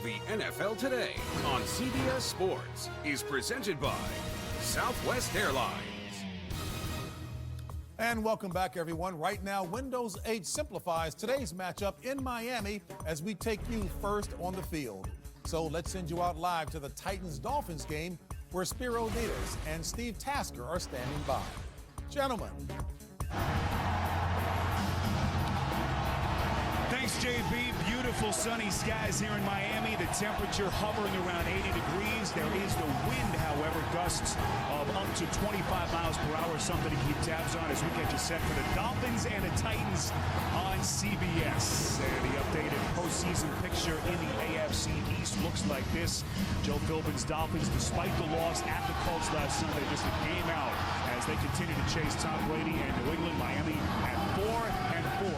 The NFL Today on CBS Sports is presented by Southwest Airlines. And welcome back, everyone. Right now, Windows 8 simplifies today's matchup in Miami as we take you first on the field. So let's send you out live to the Titans-Dolphins game where Spiro Ditas and Steve Tasker are standing by. Gentlemen. Thanks, JB. Beautiful sunny skies here in Miami. The temperature hovering around 80 degrees. There is the wind, however, gusts of up to 25 miles per hour, something to keep tabs on as we get you set for the Dolphins and the Titans on CBS. And the updated postseason picture in the AFC East looks like this. Joe Philbin's Dolphins, despite the loss at the Colts last Sunday, just a game out as they continue to chase Tom Brady and New England. Miami at 4-4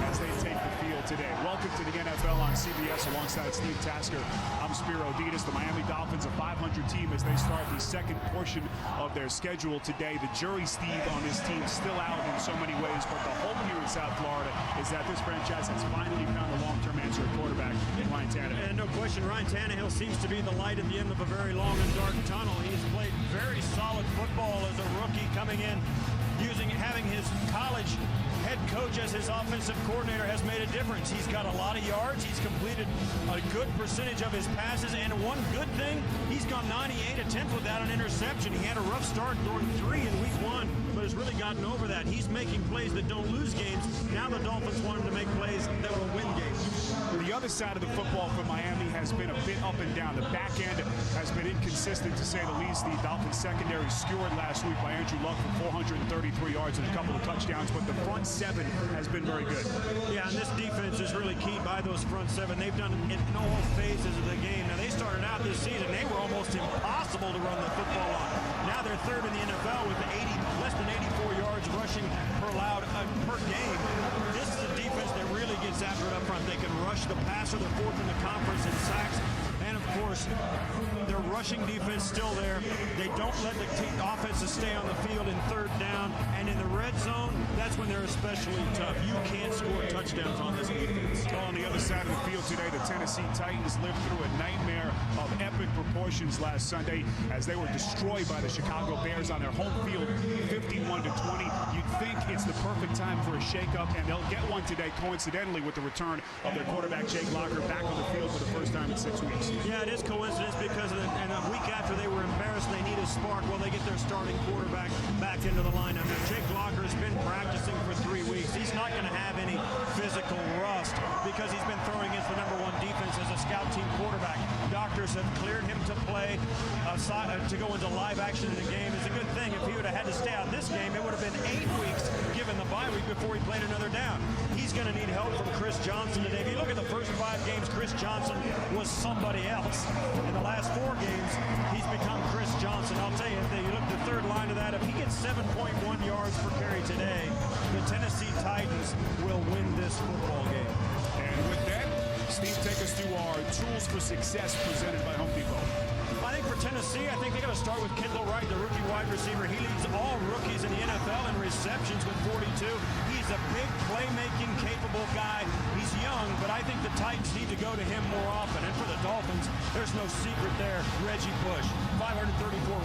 as they take the field today. Welcome to the NFL on CBS alongside Steve Tasker. I'm Spiro Ditas. The Miami Dolphins, a 500 team as they start the second portion of their schedule today. The jury, Steve, on this team still out in so many ways, but the hope here in South Florida is that this franchise has finally found a long-term answer at quarterback in Ryan Tannehill. And no question, Ryan Tannehill seems to be the light at the end of a very long and dark tunnel. He's played very solid football as a rookie coming in, having his college head coach as his offensive coordinator has made a difference. He's got a lot of yards. He's completed a good percentage of his passes. And one good thing, he's gone 98 attempts without an interception. He had a rough start, throwing 3 in week 1, but has really gotten over that. He's making plays that don't lose games. Now the Dolphins want him to make plays that will win games. The other side of the football for Miami has been a bit up and down. The back end has been inconsistent, to say the least. The Dolphins secondary skewered last week by Andrew Luck for 433 yards and a couple of touchdowns, but the front 7 has been very good. Yeah, and this defense is really key by those front 7. They've done it in all phases of the game. Now, they started out this season, they were almost impossible to run the football on. Now they're third in the NFL with less than 84 yards rushing per game. This is a defense that really gets after it up front. They can rush the passer. They're fourth in the conference in sacks. And, of course, their rushing defense still there. They don't let the offenses stay on the field in third down. And in the red zone, that's when they're especially tough. You can't score touchdowns on this defense. On the other side of the field today, the Tennessee Titans lived through a nightmare of epic proportions last Sunday as they were destroyed by the Chicago Bears on their home field, 51-20. You'd think it's the perfect time for a shakeup, and they'll get one today, coincidentally, with the return of their quarterback, Jake Locker, back on the field for the first time in 6 weeks. Yeah, it is coincidence because and a week after they were embarrassed, they need a spark. Well, they get their starting quarterback back into the lineup. Now, Jake Locker has been practicing for 3 weeks. He's not going to have any physical rust because he's been throwing against the #1 defense as a scout team quarterback. Doctors have cleared him to play, to go into live action in the game. It's a good thing. If he would have had to stay out this game, it would have been 8 weeks given the bye week before he played another down. He's going to need help from Chris Johnson today. If you look at the first 5 games, Chris Johnson was somebody else. In the last 4 games, he's become Chris Johnson. I'll tell you, if you look at the third line of that, if he gets 7.1 yards per carry today, the Tennessee Titans will win this football game. And with that, Steve, take us through our tools for success presented by Home Depot. I think for Tennessee, I think they're going to start with Kendall Wright, the rookie wide receiver. He leads all rookies in the NFL in receptions with 42. He's a big playmaking capable guy. He's young, but I think the Titans need to go to him more often. And for the Dolphins, there's no secret there. Reggie Bush, 534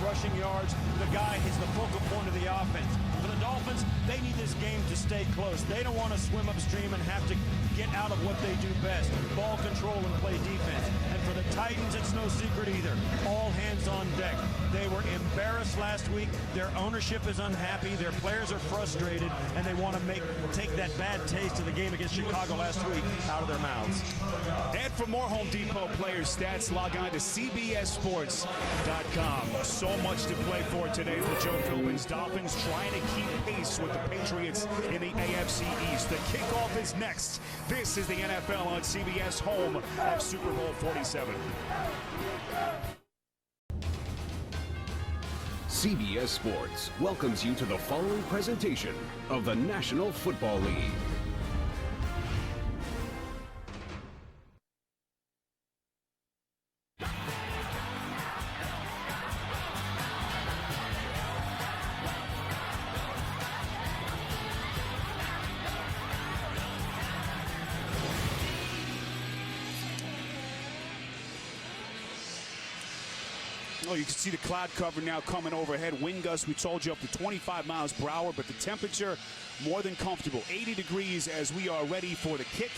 rushing yards. The guy is the focal point of the offense. For the Dolphins, they need this game to stay close. They don't want to swim upstream and have to get out of what they do best, ball control and play defense. And for the Titans, it's no secret either. All hands on deck. They were embarrassed last week. Their ownership is unhappy. Their players are frustrated, and they want to take that bad taste of the game against Chicago last week out of their mouths. And for more Home Depot player stats, log on to CBSSports.com. So much to play for today for Joe Philbin's Dolphins, trying to keep pace with the Patriots in the AFC East. The kickoff is next. This is the NFL on CBS, home of Super Bowl 47. CBS Sports welcomes you to the following presentation of the National Football League. Oh, you can see the cloud cover now coming overhead. Wind gusts, we told you, up to 25 miles per hour, but the temperature more than comfortable. 80 degrees as we are ready for the kick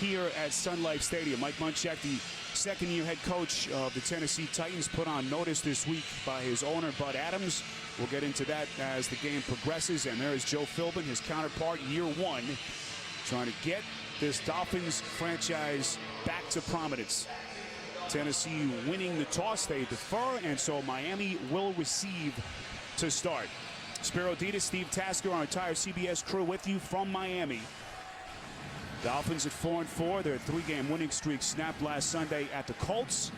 here at Sun Life Stadium. Mike Munchak, the second-year head coach of the Tennessee Titans, put on notice this week by his owner, Bud Adams. We'll get into that as the game progresses. And there is Joe Philbin, his counterpart, year one, trying to get this Dolphins franchise back to prominence. Tennessee winning the toss, they defer, and so Miami will receive to start. Spiro Ditas, Steve Tasker, our entire CBS crew with you from Miami. Dolphins at 4-4. Their 3-game winning streak snapped last Sunday at the Colts.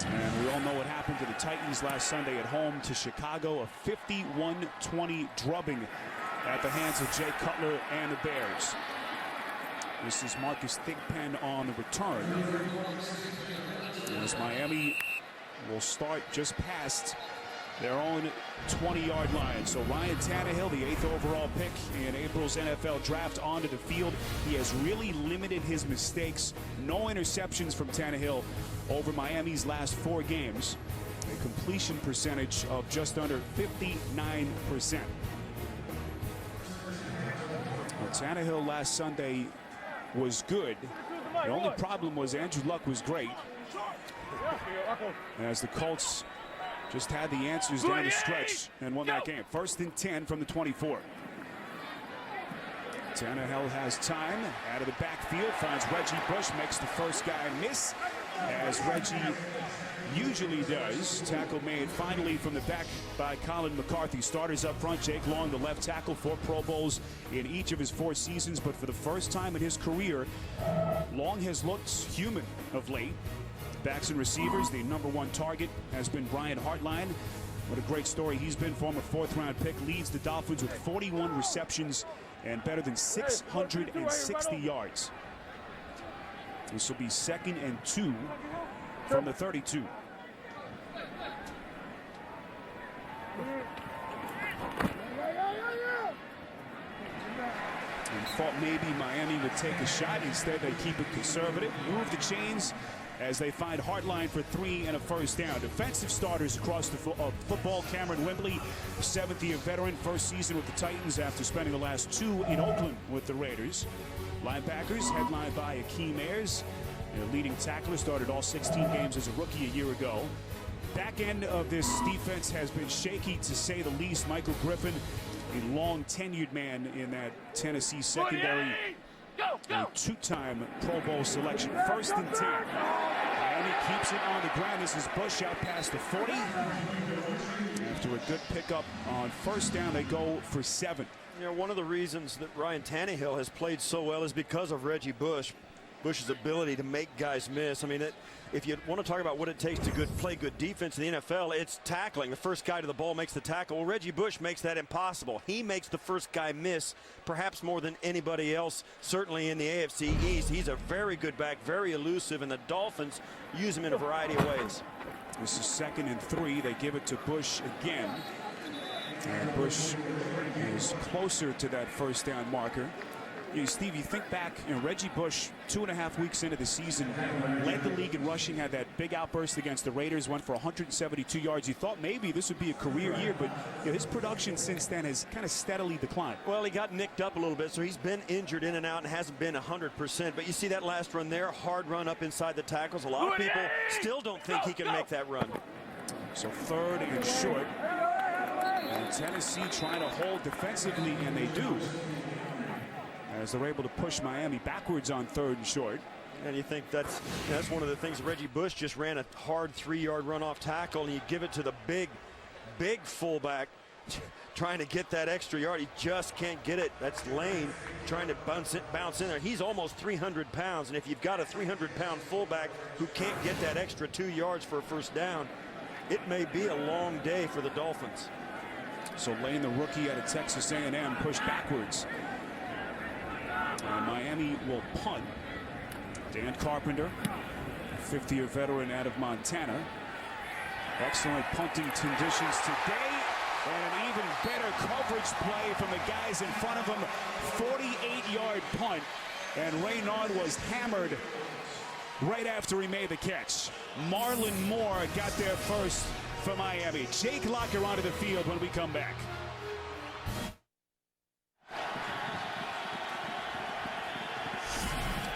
And we all know what happened to the Titans last Sunday at home to Chicago. A 51-20 drubbing at the hands of Jay Cutler and the Bears. This is Marcus Thigpen on the return, as Miami will start just past their own 20-yard line. So Ryan Tannehill, the 8th overall pick in April's NFL draft, onto the field. He has really limited his mistakes. No interceptions from Tannehill over Miami's last 4 games. A completion percentage of just under 59%. Well, Tannehill last Sunday was good. The only problem was Andrew Luck was great, as the Colts just had the answers down the stretch and won that game. 1st and 10 from the 24. Tannehill has time out of the backfield, finds Reggie Bush, makes the first guy miss, as Reggie usually does. Tackle made finally from the back by Colin McCarthy. Starters up front, Jake Long, the left tackle, 4 Pro Bowls in each of his 4 seasons, but for the first time in his career, Long has looked human of late. Backs and receivers, the #1 target has been Brian Hartline. What a great story he's been. Former 4th-round pick, leads the Dolphins with 41 receptions and better than 660 yards. This will be 2nd and 2 from the 32. And thought maybe Miami would take a shot. Instead, they keep it conservative. Move the chains as they find Hartline for 3 and a first down. Defensive starters across the football. Cameron Wembley, 7th-year veteran, first season with the Titans after spending the last 2 in Oakland with the Raiders. Linebackers headlined by Akeem Ayers. Their leading tackler, started all 16 games as a rookie a year ago. Back end of this defense has been shaky, to say the least. Michael Griffin, a long tenured man in that Tennessee secondary. A 2-time Pro Bowl selection. 1st and 10. Miami keeps it on the ground. This is Bush out past the 40. After a good pickup on 1st down, they go for 7. You know, one of the reasons that Ryan Tannehill has played so well is because of Reggie Bush. Bush's ability to make guys miss. I mean, if you want to talk about what it takes to play good defense in the NFL, it's tackling. The first guy to the ball makes the tackle. Well, Reggie Bush makes that impossible. He makes the first guy miss, perhaps more than anybody else, certainly in the AFC East. He's a very good back, very elusive, and the Dolphins use him in a variety of ways. This is 2nd and 3. They give it to Bush again. And Bush is closer to that first down marker. Steve, you think back, Reggie Bush, 2.5 weeks into the season, led the league in rushing, had that big outburst against the Raiders, went for 172 yards. You thought maybe this would be a career year, but his production since then has kind of steadily declined. Well, he got nicked up a little bit, so he's been injured in and out and hasn't been 100%. But you see that last run there, hard run up inside the tackles. A lot of people still don't think he can make that run. So 3rd and short. And Tennessee trying to hold defensively, and they do, as they're able to push Miami backwards on 3rd and short. And you think that's one of the things. Reggie Bush just ran a hard 3-yard run off tackle, and you give it to the big fullback trying to get that extra yard. He just can't get it. That's Lane trying to bounce in there. He's almost 300 pounds, and if you've got a 300-pound fullback who can't get that extra 2 yards for a first down, it may be a long day for the Dolphins. So Lane, the rookie out of Texas A&M, pushed backwards. And Miami will punt. Dan Carpenter, 50-year veteran out of Montana. Excellent punting conditions today. And an even better coverage play from the guys in front of him. 48-yard punt. And Raynard was hammered right after he made the catch. Marlon Moore got there first for Miami. Jake Locker onto the field when we come back.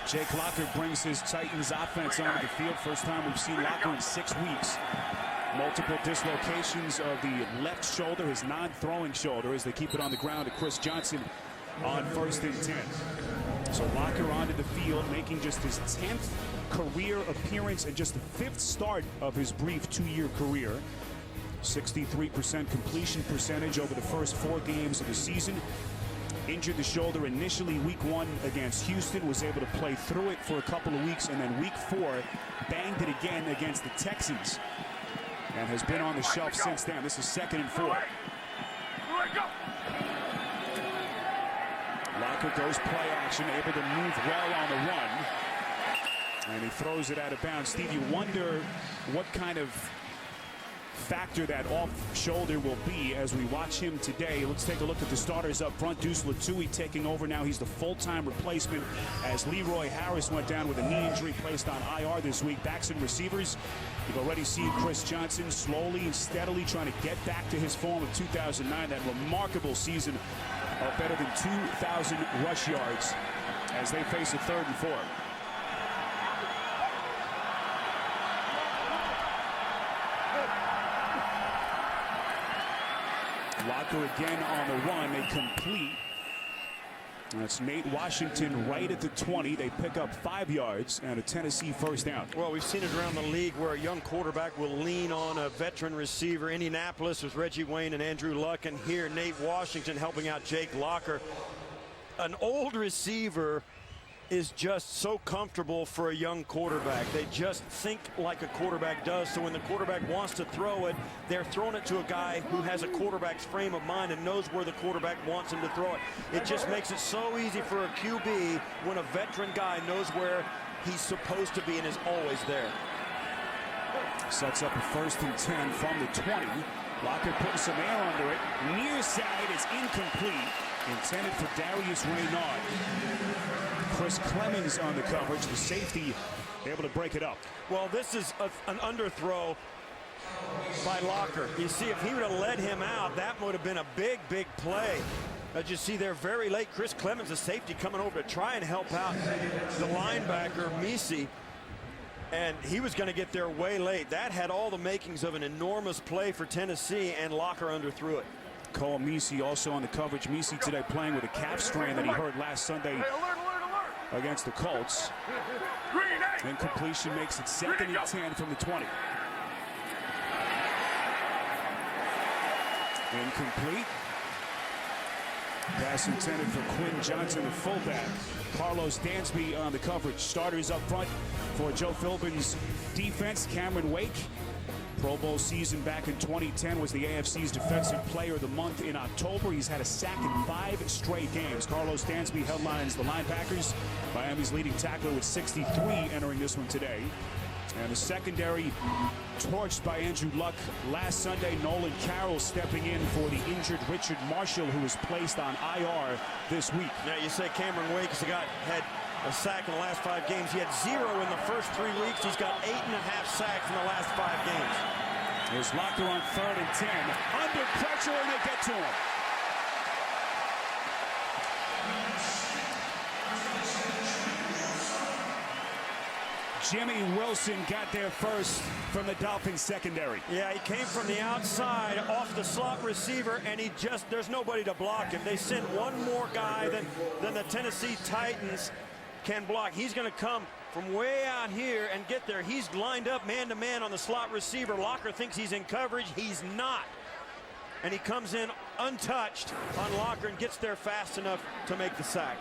Jake Locker brings his Titans offense onto the field. First time we've seen Locker in 6 weeks. Multiple dislocations of the left shoulder, his non-throwing shoulder, as they keep it on the ground to Chris Johnson on 1st and 10. So Locker onto the field, making just his 10th career appearance and just the 5th start of his brief 2-year career. 63% completion percentage over the first 4 games of the season. Injured the shoulder initially week 1 against Houston, was able to play through it for a couple of weeks, and then week 4 banged it again against the Texans and has been on the shelf since then. This is 2nd and 4. Locker goes play action, able to move well on the run, and he throws it out of bounds. Steve, you wonder what kind of factor that off shoulder will be as we watch him today. Let's take a look at the starters up front. Deuce Latui taking over now. He's the full-time replacement as Leroy Harris went down with a knee injury, placed on IR this week. Backs and receivers, you've already seen Chris Johnson slowly and steadily trying to get back to his form of 2009, that remarkable season of better than 2,000 rush yards as they face a 3rd and 4. Locker again on the run. They complete. That's Nate Washington right at the 20. They pick up 5 yards and a Tennessee first down. Well, we've seen it around the league where a young quarterback will lean on a veteran receiver. Indianapolis was Reggie Wayne and Andrew Luck, and here Nate Washington helping out Jake Locker. An old receiver is just so comfortable for a young quarterback. They just think like a quarterback does. So when the quarterback wants to throw it, they're throwing it to a guy who has a quarterback's frame of mind and knows where the quarterback wants him to throw it. It just makes it so easy for a QB when a veteran guy knows where he's supposed to be and is always there. Sets up a 1st and 10 from the 20. Locker putting some air under it. Near side is incomplete. Intended for Darius Raynaud. Chris Clemens on the coverage. The safety able to break it up. Well, this is an underthrow by Locker. You see, if he would have led him out, that would have been a big, big play. As you see there very late, Chris Clemens, the safety, coming over to try and help out the linebacker, Misi. And he was going to get there way late. That had all the makings of an enormous play for Tennessee, and Locker underthrew it. Cole Misi also on the coverage. Misi today playing with a calf strain that he hurt last Sunday against the Colts. Incompletion makes it 2nd and 10 from the 20. Incomplete. Pass intended for Quinn Johnson, the fullback. Carlos Dansby on the coverage. Starters up front for Joe Philbin's defense. Cameron Wake, Pro Bowl season back in 2010, was the AFC's Defensive Player of the Month in October. He's had a sack in 5 straight games. Carlos Dansby headlines the linebackers. Miami's leading tackler with 63 entering this one today. And the secondary torched by Andrew Luck last Sunday. Nolan Carroll stepping in for the injured Richard Marshall, who was placed on IR this week. Now you say Cameron Wake has had a sack in the last 5 games. He had 0 in the first 3 weeks. He's got 8.5 sacks in the last 5 games. There's Locker on 3rd and 10. Under pressure, and they get to him. Jimmy Wilson got there first from the Dolphins secondary. Yeah, he came from the outside off the slot receiver, and there's nobody to block him. They sent one more guy than the Tennessee Titans can block. He's going to come from way out here and get there. He's lined up man-to-man on the slot receiver. Locker thinks he's in coverage. He's not. And he comes in untouched on Locker and gets there fast enough to make the sack.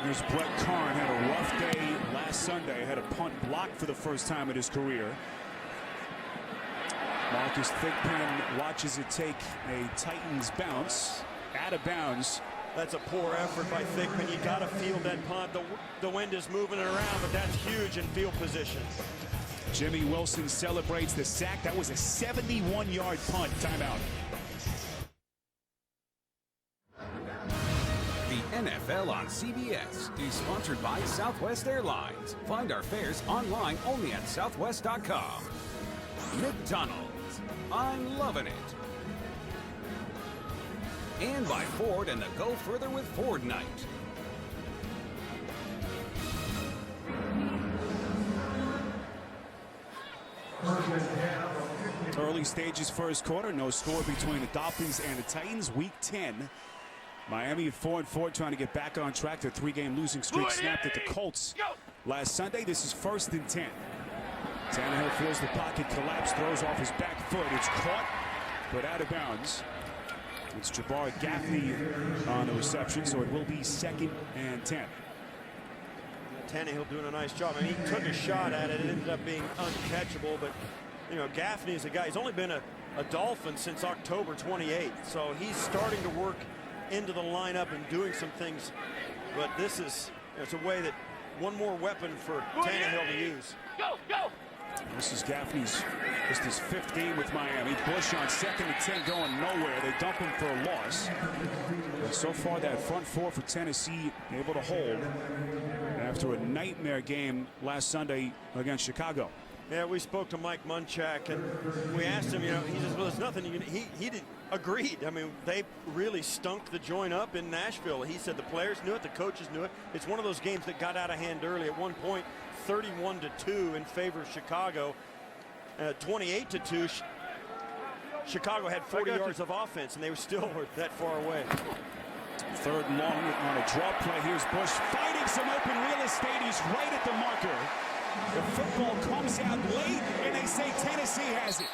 Here's Brett Karn. Had a rough day last Sunday. Had a punt blocked for the first time in his career. Marcus Thigpen watches it take a Titans bounce out of bounds. That's a poor effort by Thigpen. You got to field that punt. The wind is moving it around, but that's huge in field position. Jimmy Wilson celebrates the sack. That was a 71-yard punt. Timeout. The NFL on on CBS is sponsored by Southwest Airlines. Find our fares online only at southwest.com. McDonald's, I'm loving it. And by Ford and the Go Further with Ford Night. Early stages first quarter, no score between the Dolphins and the Titans. Week 10. Miami at 4-4, trying to get back on track. Their 3-game losing streak snapped at the Colts last Sunday. This is 1st and 10. Tannehill feels the pocket collapse, throws off his back foot. It's caught, but out of bounds. It's Jabbar Gaffney on the reception, so it will be 2nd and 10. Tannehill doing a nice job. I mean, he took a shot at it. It ended up being uncatchable, but you know, Gaffney is a guy. He's only been a Dolphin since October 28th, so he's starting to work into the lineup and doing some things. But this is, it's a way that one more weapon for Tannehill to use. This is Gaffney's just his 5th game with Miami. Bush on 2nd and 10 going nowhere. They dump him for a loss. And so far that front four for Tennessee able to hold after a nightmare game last Sunday against Chicago. Yeah, we spoke to Mike Munchak and we asked him, you know, he says, well, there's nothing you can, he didn't agreed. I mean, they really stunk the joint up in Nashville. He said the players knew it, the coaches knew it. It's one of those games that got out of hand early. At one point, 31-2 in favor of Chicago. 28-2. Chicago had 40 yards of offense, and they were still that far away. 3rd and long on a draw play. Here's Bush finding some open real estate. He's right at the marker. The football comes out late, and they say Tennessee has it.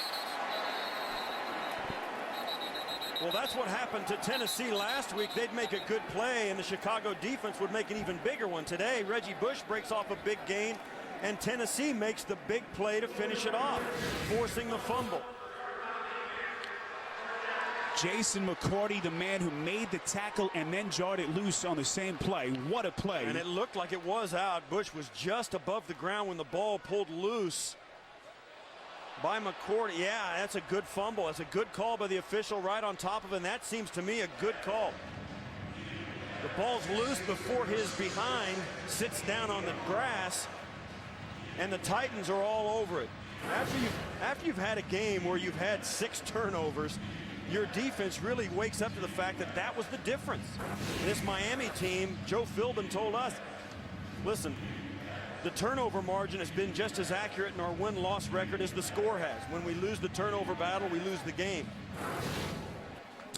Well, that's what happened to Tennessee last week. They'd make a good play, and the Chicago defense would make an even bigger one. Today, Reggie Bush breaks off a big gain, and Tennessee makes the big play to finish it off, forcing the fumble. Jason McCourty, the man who made the tackle and then jarred it loose on the same play. What a play. And it looked like it was out. Bush was just above the ground when the ball pulled loose by McCourty. Yeah, that's a good fumble. That's a good call by the official right on top of it. And that seems to me a good call. The ball's loose before his behind sits down on the grass, and the Titans are all over it. After you've had a game where you've had 6 turnovers, your defense really wakes up to the fact that that was the difference. This Miami team, Joe Philbin told us, listen, the turnover margin has been just as accurate in our win-loss record as the score has. When we lose the turnover battle, we lose the game.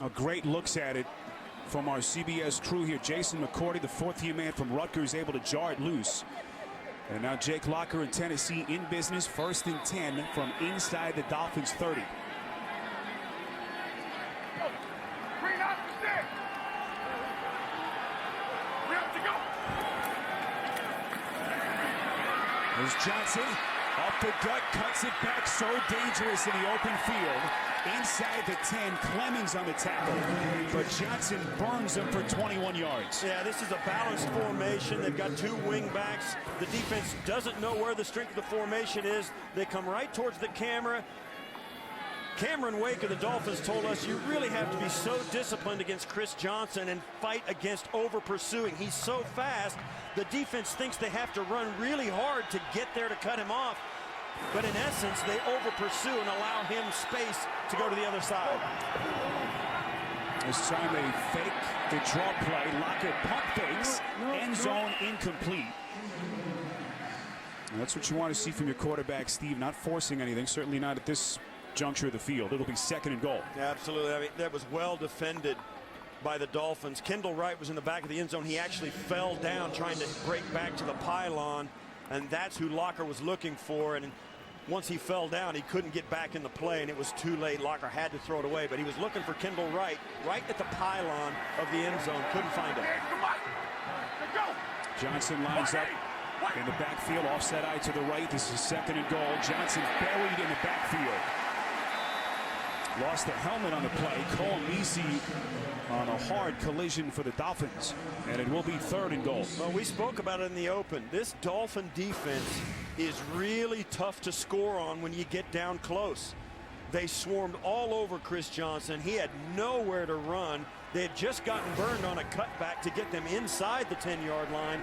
A great looks at it from our CBS crew here. Jason McCourty, the 4th-year man from Rutgers, able to jar it loose. And now Jake Locker in Tennessee in business. 1st and 10 from inside the Dolphins 30. There's Johnson off the gut, cuts it back, so dangerous in the open field. Inside the 10, Clemens on the tackle, but Johnson burns him for 21 yards. Yeah, this is a balanced formation. They've got 2 wing backs. The defense doesn't know where the strength of the formation is. They come right towards the camera. Cameron Wake of the Dolphins told us you really have to be so disciplined against Chris Johnson and fight against over-pursuing. He's so fast, the defense thinks they have to run really hard to get there to cut him off. But in essence, they over-pursue and allow him space to go to the other side. This time they fake the draw play. Locker pump fakes. End zone incomplete. And that's what you want to see from your quarterback, Steve. Not forcing anything, certainly not at this juncture of the field. It'll be 2nd and goal. Yeah, absolutely. I mean, that was well defended by the Dolphins. Kendall Wright was in the back of the end zone. He actually fell down trying to break back to the pylon, and that's who Locker was looking for. And once he fell down, he couldn't get back in the play, and it was too late. Locker had to throw it away, but he was looking for Kendall Wright right at the pylon of the end zone. Couldn't find him. Johnson lines up in the backfield, offset eye to the right. This is 2nd and goal. Johnson buried in the backfield. Lost the helmet on the play. Cole Meese on a hard collision for the Dolphins, and it will be 3rd and goal. Well, we spoke about it in the open. This Dolphin defense is really tough to score on when you get down close. They swarmed all over Chris Johnson. He had nowhere to run. They had just gotten burned on a cutback to get them inside the 10-yard line.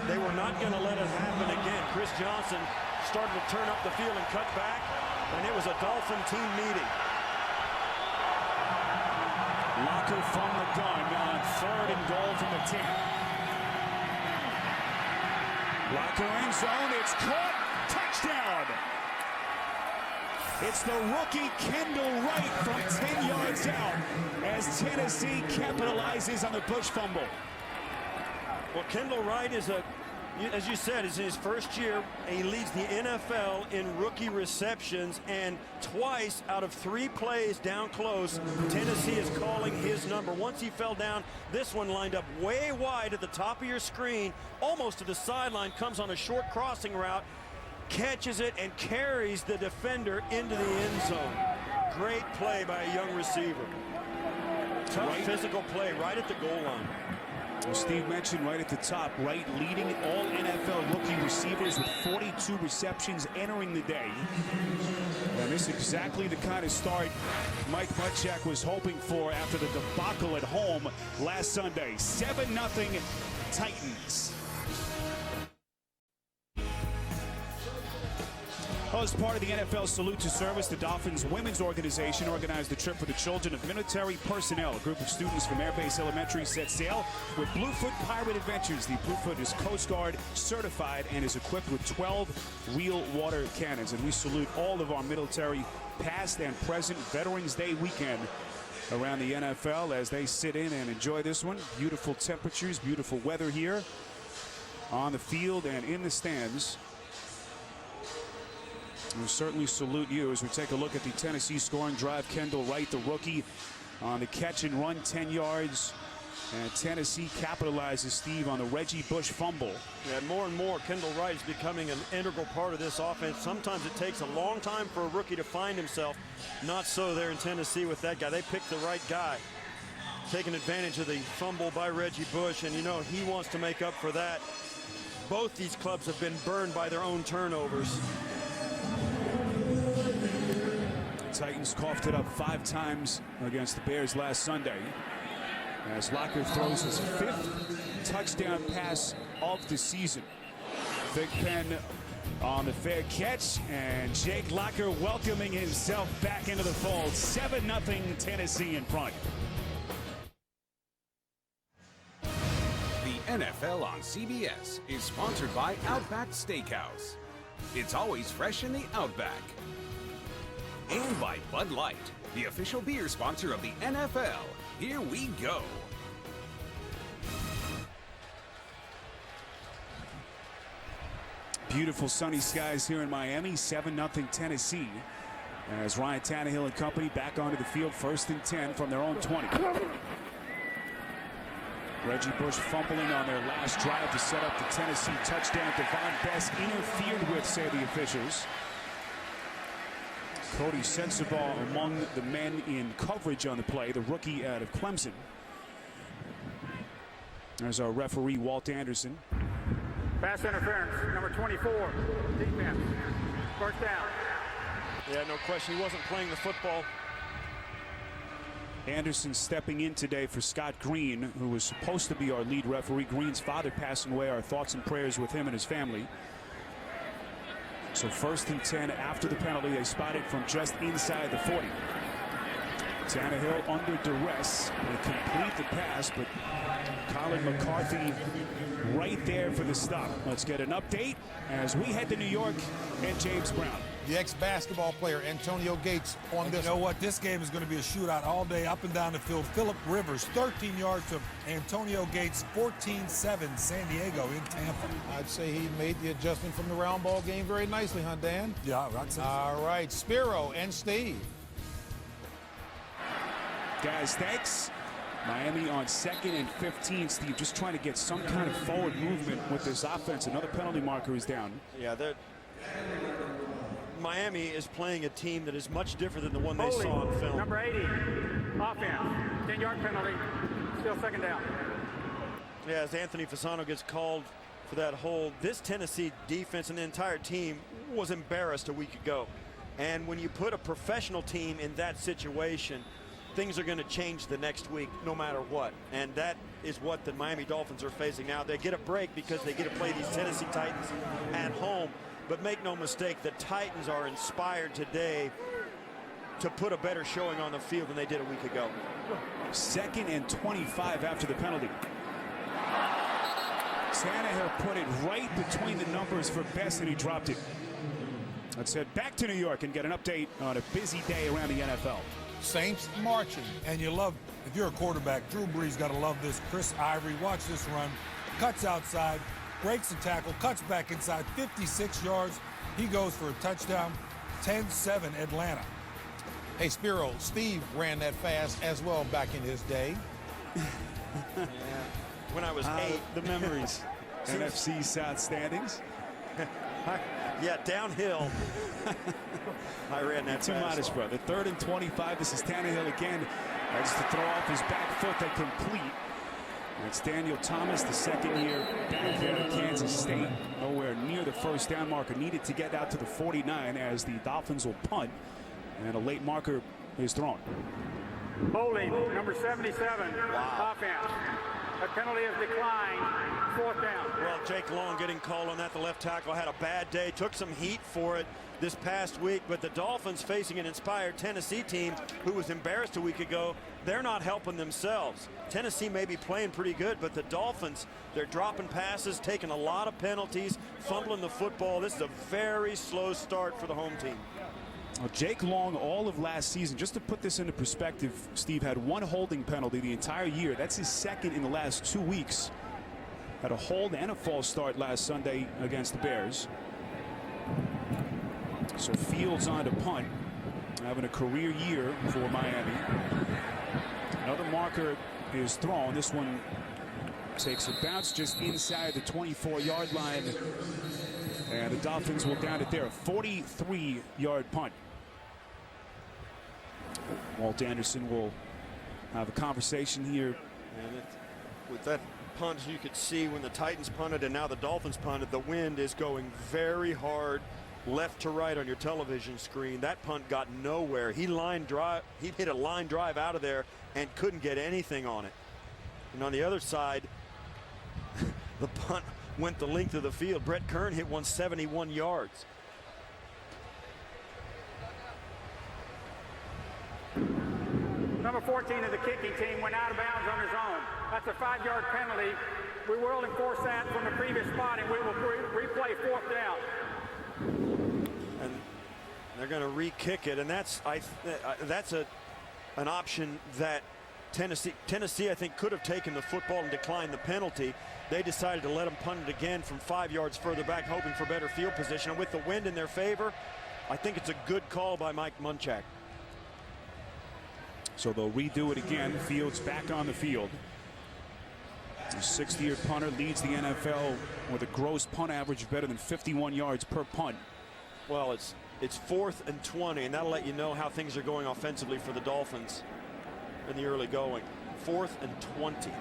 They were not going to let it happen again. Chris Johnson started to turn up the field and cut back, and it was a Dolphin team meeting. Locker from the gun on 3rd and goal from the 10. Locker end zone, it's caught, touchdown! It's the rookie Kendall Wright from 10 yards out as Tennessee capitalizes on the Bush fumble. Well, Kendall Wright is as you said, is in his first year. He leads the NFL in rookie receptions, and twice out of 3 plays down close, Tennessee is calling his number. Once he fell down, this one lined up way wide at the top of your screen, almost to the sideline, comes on a short crossing route, catches it and carries the defender into the end zone. Great play by a young receiver. Tough physical play right at the goal line. Well, Steve mentioned right at the top, Wright leading all NFL rookie receivers with 42 receptions entering the day. And this is exactly the kind of start Mike Munchak was hoping for after the debacle at home last Sunday. 7-0 Titans. Well, as part of the NFL Salute to Service, the Dolphins women's organization organized the trip for the children of military personnel. A group of students from Air Base Elementary set sail with Bluefoot Pirate Adventures. The Bluefoot is Coast Guard certified and is equipped with 12 real water cannons. And we salute all of our military past and present Veterans Day weekend around the NFL as they sit in and enjoy this one. Beautiful temperatures, beautiful weather here on the field and in the stands. We certainly salute you as we take a look at the Tennessee scoring drive. Kendall Wright, the rookie, on the catch and run 10 yards. And Tennessee capitalizes, Steve, on the Reggie Bush fumble. Yeah, more and more, Kendall Wright is becoming an integral part of this offense. Sometimes it takes a long time for a rookie to find himself. Not so there in Tennessee with that guy. They picked the right guy. Taking advantage of the fumble by Reggie Bush, and you know he wants to make up for that. Both these clubs have been burned by their own turnovers. Titans coughed it up 5 times against the Bears last Sunday as Locker throws his 5th touchdown pass of the season. Big Pen on the fair catch, and Jake Locker welcoming himself back into the fold. 7-0 Tennessee in front. The NFL on CBS is sponsored by Outback Steakhouse. It's always fresh in the Outback. And by Bud Light, the official beer sponsor of the NFL. Here we go. Beautiful sunny skies here in Miami. 7-0 Tennessee as Ryan Tannehill and company back onto the field, 1st and 10 from their own 20. Reggie Bush fumbling on their last drive to set up the Tennessee touchdown. Devon Best interfered with, say the officials. Cody Sensabaugh among the men in coverage on the play, the rookie out of Clemson. There's our referee, Walt Anderson. Pass interference, number 24, defense, 1st down. Yeah, no question, he wasn't playing the football. Anderson stepping in today for Scott Green, who was supposed to be our lead referee. Green's father passing away. Our thoughts and prayers with him and his family. So 1st and 10 after the penalty. They spot it from just inside the 40. Tannehill under duress. They complete the pass, but Colin McCarthy right there for the stop. Let's get an update as we head to New York and James Brown. The ex-basketball player Antonio Gates on this. You know what? This game is going to be a shootout all day, up and down the field. Phillip Rivers, 13 yards to Antonio Gates, 14-7 San Diego in Tampa. I'd say he made the adjustment from the round ball game very nicely, huh, Dan? Yeah, I'd say so. All right, Spiro and Steve. Guys, thanks. Miami on 2nd and 15. Steve, just trying to get some kind of forward movement with this offense. Another penalty marker is down. Yeah, Miami is playing a team that is much different than the one they saw on film. Number 80, offense, 10-yard penalty, still 2nd down. Yeah, as Anthony Fasano gets called for that hold, this Tennessee defense and the entire team was embarrassed a week ago. And when you put a professional team in that situation, things are going to change the next week no matter what. And that is what the Miami Dolphins are facing now. They get a break because they get to play these Tennessee Titans at home. But make no mistake, the Titans are inspired today to put a better showing on the field than they did a week ago. 2nd and 25 after the penalty. Tannehill put it right between the numbers for Best, and he dropped it. Let's head back to New York and get an update on a busy day around the NFL. Saints marching. And you love, if you're a quarterback, Drew Brees got to love this. Chris Ivory, watch this run. Cuts outside, breaks the tackle, cuts back inside, 56 yards. He goes for a touchdown, 10-7 Atlanta. Hey, Spiro, Steve ran that fast as well back in his day. Yeah. When I was 8. The memories. NFC South standings. Yeah, downhill. I ran that Too fast. modest, brother. 3rd and 25. This is Tannehill again. Just to throw off his back foot, they complete. It's Daniel Thomas, the second-year back there at Kansas State. Nowhere near the first down marker needed to get out to the 49 as the Dolphins will punt. And a late marker is thrown. Holding, number 77, offense. A penalty is declined, 4th down. Well, Jake Long getting called on that. The left tackle had a bad day, took some heat for it this past week, but the Dolphins facing an inspired Tennessee team who was embarrassed a week ago, they're not helping themselves. Tennessee may be playing pretty good, but the Dolphins, they're dropping passes, taking a lot of penalties, fumbling the football. This is a very slow start for the home team. Well, Jake Long, all of last season, just to put this into perspective, Steve had 1 holding penalty the entire year. That's his 2nd in the last 2 weeks. Had a hold and a false start last Sunday against the Bears. So Fields on to punt, having a career year for Miami. Another marker is thrown. This one takes a bounce just inside the 24-yard line. And the Dolphins will down it there. A 43-yard punt. Walt Anderson will have a conversation here. And with that punt, you could see when the Titans punted and now the Dolphins punted, the wind is going very hard left to right on your television screen. That punt got nowhere. He hit a line drive out of there and couldn't get anything on it. And on the other side, the punt went the length of the field. Brett Kern hit 171 yards. Number 14 of the kicking team went out of bounds on his own. That's a 5-yard penalty. We will enforce that from the previous spot, and we will replay 4th down. And they're going to re-kick it, and that's an option that Tennessee, I think, could have taken the football and declined the penalty. They decided to let them punt it again from 5 yards further back, hoping for better field position. And with the wind in their favor, I think it's a good call by Mike Munchak. So they'll redo it again. Fields back on the field. The 60-year punter leads the NFL with a gross punt average of better than 51 yards per punt. Well, it's 4th and 20, and that'll let you know how things are going offensively for the Dolphins in the early going. 4th and 20.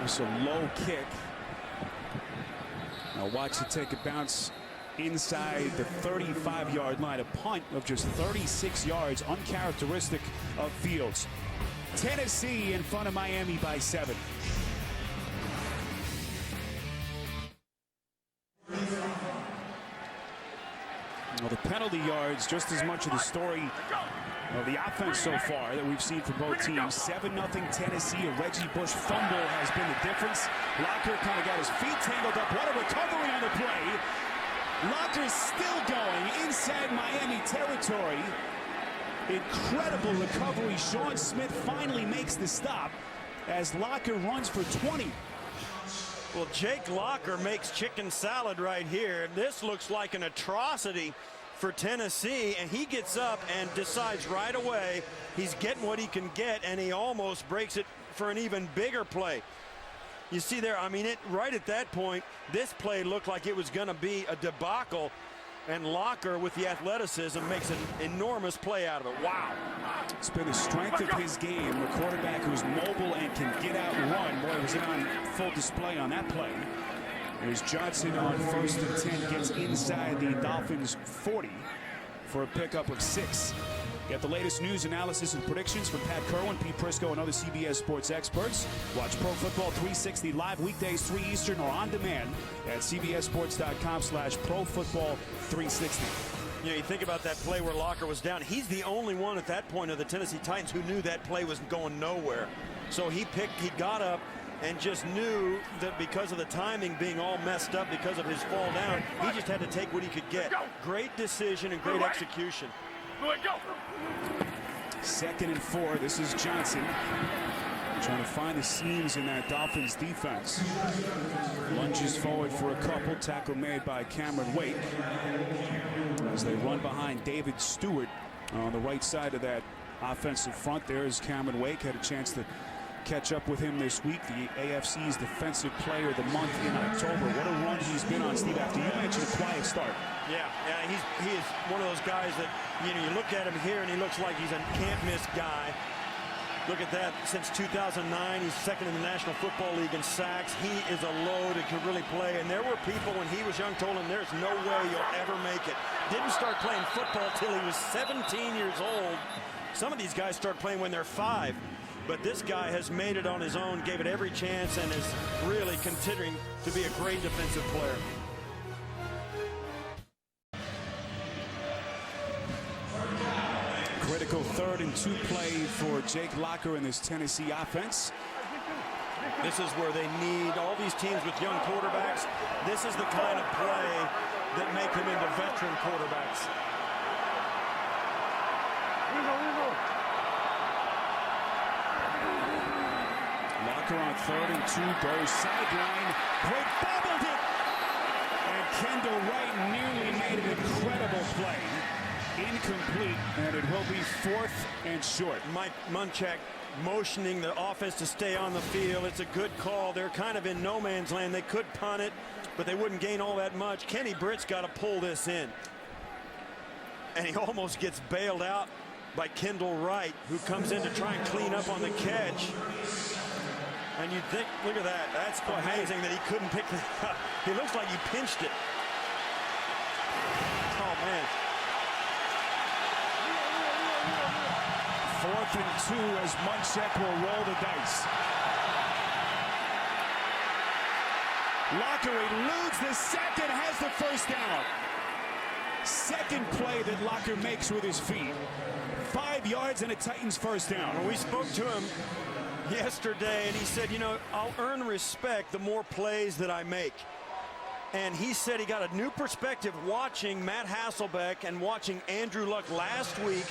It's a low kick. Now watch it take a bounce inside the 35-yard line. A punt of just 36 yards, uncharacteristic of Fields. Tennessee in front of Miami by 7. Well, the penalty yards, just as much of the story of the offense so far that we've seen from both teams. 7-0 Tennessee. A Reggie Bush fumble has been the difference. Locker kind of got his feet tangled up. What a recovery on the play. Locker's still going inside Miami territory. Incredible recovery. Sean Smith finally makes the stop as Locker runs for 20. Well, Jake Locker makes chicken salad right here. This looks like an atrocity for Tennessee, and he gets up and decides right away he's getting what he can get, and he almost breaks it for an even bigger play. You see there, I mean, right at that point, this play looked like it was going to be a debacle. And Locker, with the athleticism, makes an enormous play out of it. Wow. It's been the strength of his game. A quarterback who's mobile and can get out and run. Boy, was it on full display on that play. There's Johnson on 1st and 10. Gets inside the Dolphins 40 for a pickup of 6. Get the latest news, analysis, and predictions from Pat Kerwin, Pete Prisco, and other CBS Sports experts. Watch Pro Football 360 live weekdays 3 Eastern or on demand at cbssports.com/profootball360. You know, you think about that play where Locker was down. He's the only one at that point of the Tennessee Titans who knew that play was going nowhere. So he got up and just knew that because of the timing being all messed up because of his fall down, he just had to take what he could get. Great decision and great execution. 2nd and 4. This is Johnson trying to find the seams in that Dolphins defense. Lunges forward for a couple. Tackle made by Cameron Wake as they run behind David Stewart on the right side of that offensive front. There is Cameron Wake. Had a chance to catch up with him this week. The AFC's Defensive Player of the Month in October. What a run he's been on, Steve, after you mentioned a quiet start. Yeah, he is one of those guys that, you know, you look at him here and he looks like he's a can't-miss guy. Look at that. Since 2009, he's 2nd in the National Football League in sacks. He is a load and can really play. And there were people when he was young told him there's no way you'll ever make it. Didn't start playing football till he was 17 years old. Some of these guys start playing when they're 5. But this guy has made it on his own, gave it every chance, and is really considering to be a great defensive player. Critical 3rd and 2 play for Jake Locker in this Tennessee offense. This is where they need all these teams with young quarterbacks. This is the kind of play that make them into veteran quarterbacks. Locker on 3rd and 2 goes sideline. Quick bobbled it. And Kendall Wright nearly made an incredible play. Incomplete, and it will be 4th and short. Mike Munchak motioning the offense to stay on the field. It's a good call. They're kind of in no man's land. They could punt it, but they wouldn't gain all that much. Kenny Britt's got to pull this in. And he almost gets bailed out by Kendall Wright, who comes in to try and clean up on the catch. And you'd think, look at that. That's amazing that he couldn't pick that up. He looks like he pinched it. Oh, man. 4th and 2 as Munchak will roll the dice. Locker eludes the sack and has the 1st down. 2nd play that Locker makes with his feet. 5 yards and a Titans 1st down. Well, we spoke to him yesterday and he said, you know, I'll earn respect the more plays that I make. And he said he got a new perspective watching Matt Hasselbeck and watching Andrew Luck last week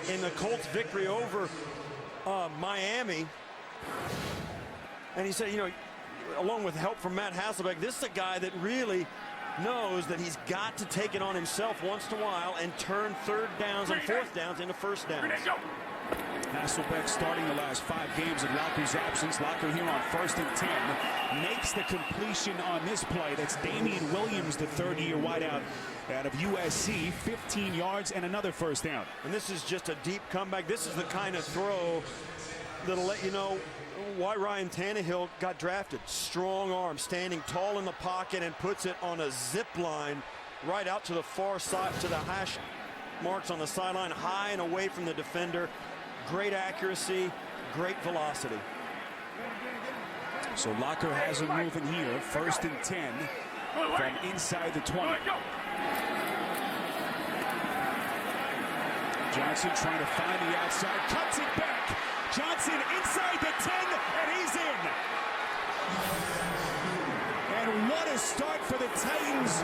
in the Colts victory over Miami. And he said, you know, along with help from Matt Hasselbeck, this is a guy that really knows that he's got to take it on himself once in a while and turn 3rd downs and 4th downs into 1st downs. Hasselbeck starting the last 5 games in Locker's absence. Locker here on 1st and 10 makes the completion on this play. That's Damian Williams, the 3rd-year wideout out of USC. 15 yards and another 1st down. And this is just a deep comeback. This is the kind of throw that'll let you know why Ryan Tannehill got drafted. Strong arm, standing tall in the pocket, and puts it on a zip line right out to the far side, to the hash marks on the sideline, high and away from the defender. Great accuracy, great velocity. So Locker has it moving here. 1st and 10 from inside the 20. Johnson trying to find the outside, cuts it back. Johnson inside the 10, and he's in. And what a start for the Titans.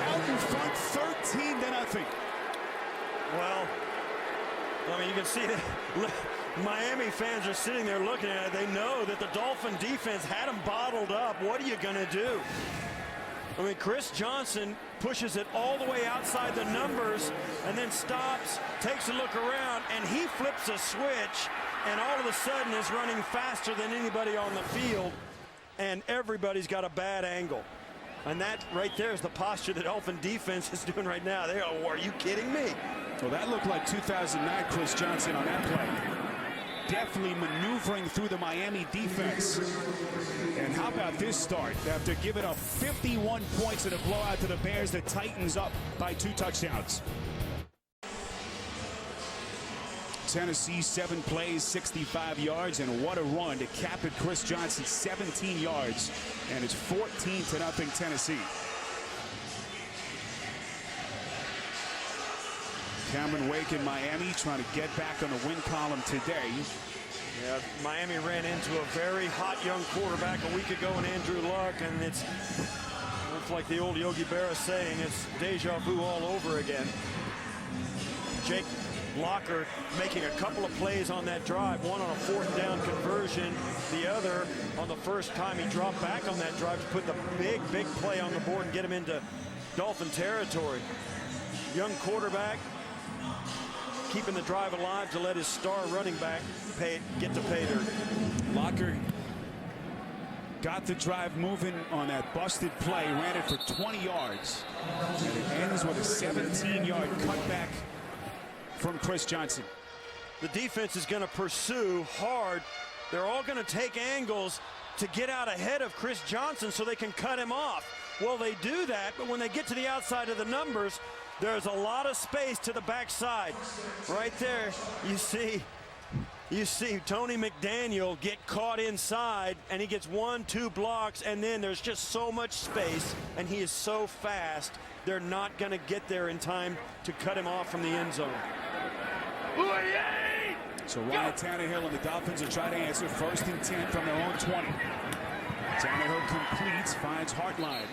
Out in front, 13-0. Well, I mean, you can see that Miami fans are sitting there looking at it. They know that the Dolphin defense had them bottled up. What are you going to do? I mean, Chris Johnson pushes it all the way outside the numbers and then stops, takes a look around, and he flips a switch, and all of a sudden is running faster than anybody on the field, and everybody's got a bad angle. And that right there is the posture that Dolphin defense is doing right now. They go, are you kidding me? Well, that looked like 2009 Chris Johnson on that play. Definitely maneuvering through the Miami defense. And how about this start? After giving up 51 points in a blowout to the Bears, the Titans up by 2 touchdowns. Tennessee, 7 plays, 65 yards, and what a run to cap it. Chris Johnson, 17 yards, and it's 14-0 Tennessee. Cameron Wake in Miami trying to get back on the win column today. Yeah, Miami ran into a very hot young quarterback a week ago in Andrew Luck, and it's like the old Yogi Berra saying, it's deja vu all over again. Jake Locker making a couple of plays on that drive, one on a 4th down conversion, the other on the first time he dropped back on that drive to put the big play on the board and get him into Dolphin territory. Young quarterback keeping the drive alive to let his star running back get to pay dirt. Locker got the drive moving on that busted play, ran it for 20 yards, and it ends with a 17-yard cutback from Chris Johnson. The defense is going to pursue hard. They're all going to take angles to get out ahead of Chris Johnson so they can cut him off. Well, they do that, but when they get to the outside of the numbers, there's a lot of space to the backside. Right there, you see Tony McDaniel get caught inside, and he gets 1-2 blocks, and then there's just so much space, and he is so fast, they're not going to get there in time to cut him off from the end zone. So Ryan Tannehill and the Dolphins are trying to answer 1st and 10 from their own 20. Tannehill completes, finds Hartline.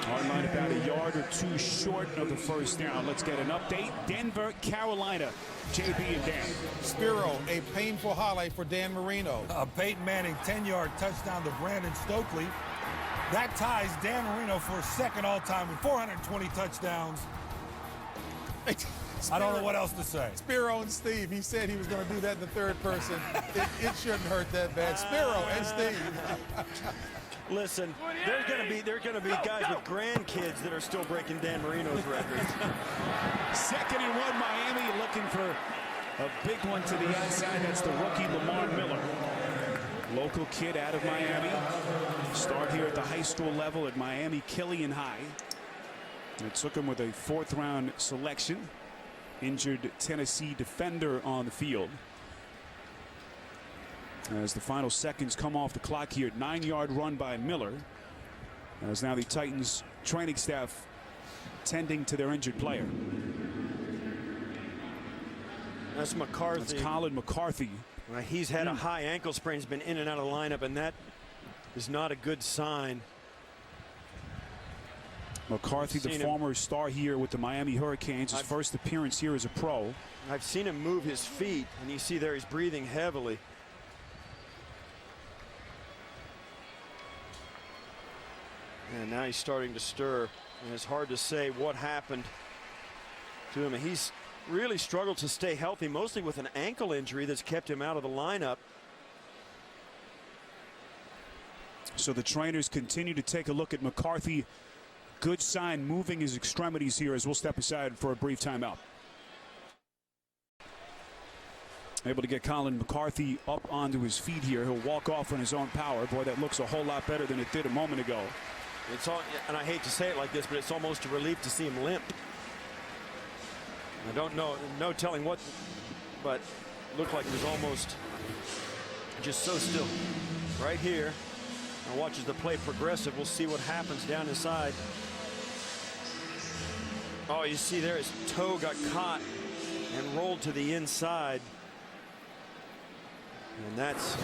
Hartline about a yard or 2 short of the 1st down. Let's get an update. Denver, Carolina. JB and Dan. Spiro, a painful highlight for Dan Marino. Peyton Manning, 10-yard touchdown to Brandon Stokely. That ties Dan Marino for 2nd all-time with 420 touchdowns. I don't know what else to say. Spiro and Steve, he said he was going to do that in the 3rd person. It shouldn't hurt that bad. Spiro and Steve. Listen, there's going to be guys with grandkids that are still breaking Dan Marino's records. 2nd and 1, Miami looking for a big one to the outside. That's the rookie Lamar Miller. Local kid out of Miami. Start here at the high school level at Miami Killian High. It took him with a 4th round selection. Injured Tennessee defender on the field. As the final seconds come off the clock here, 9-yard run by Miller. As now the Titans training staff tending to their injured player. That's McCarthy. That's Colin McCarthy. He's had a high ankle sprain. He's been in and out of the lineup, and that is not a good sign. McCarthy, the former star here with the Miami Hurricanes, his first appearance here as a pro. I've seen him move his feet, and you see there he's breathing heavily. And now he's starting to stir, and it's hard to say what happened to him. He's really struggled to stay healthy, mostly with an ankle injury that's kept him out of the lineup. So the trainers continue to take a look at McCarthy. Good sign, moving his extremities here as we'll step aside for a brief timeout. Able to get Colin McCarthy up onto his feet here. He'll walk off on his own power. Boy, that looks a whole lot better than it did a moment ago. It's all, and I hate to say it like this, but it's almost a relief to see him limp. I don't know, no telling what, but it looked like it was almost just so still. Right here, and watches the play progressive. We'll see what happens down inside. Oh, you see there his toe got caught and rolled to the inside. And that's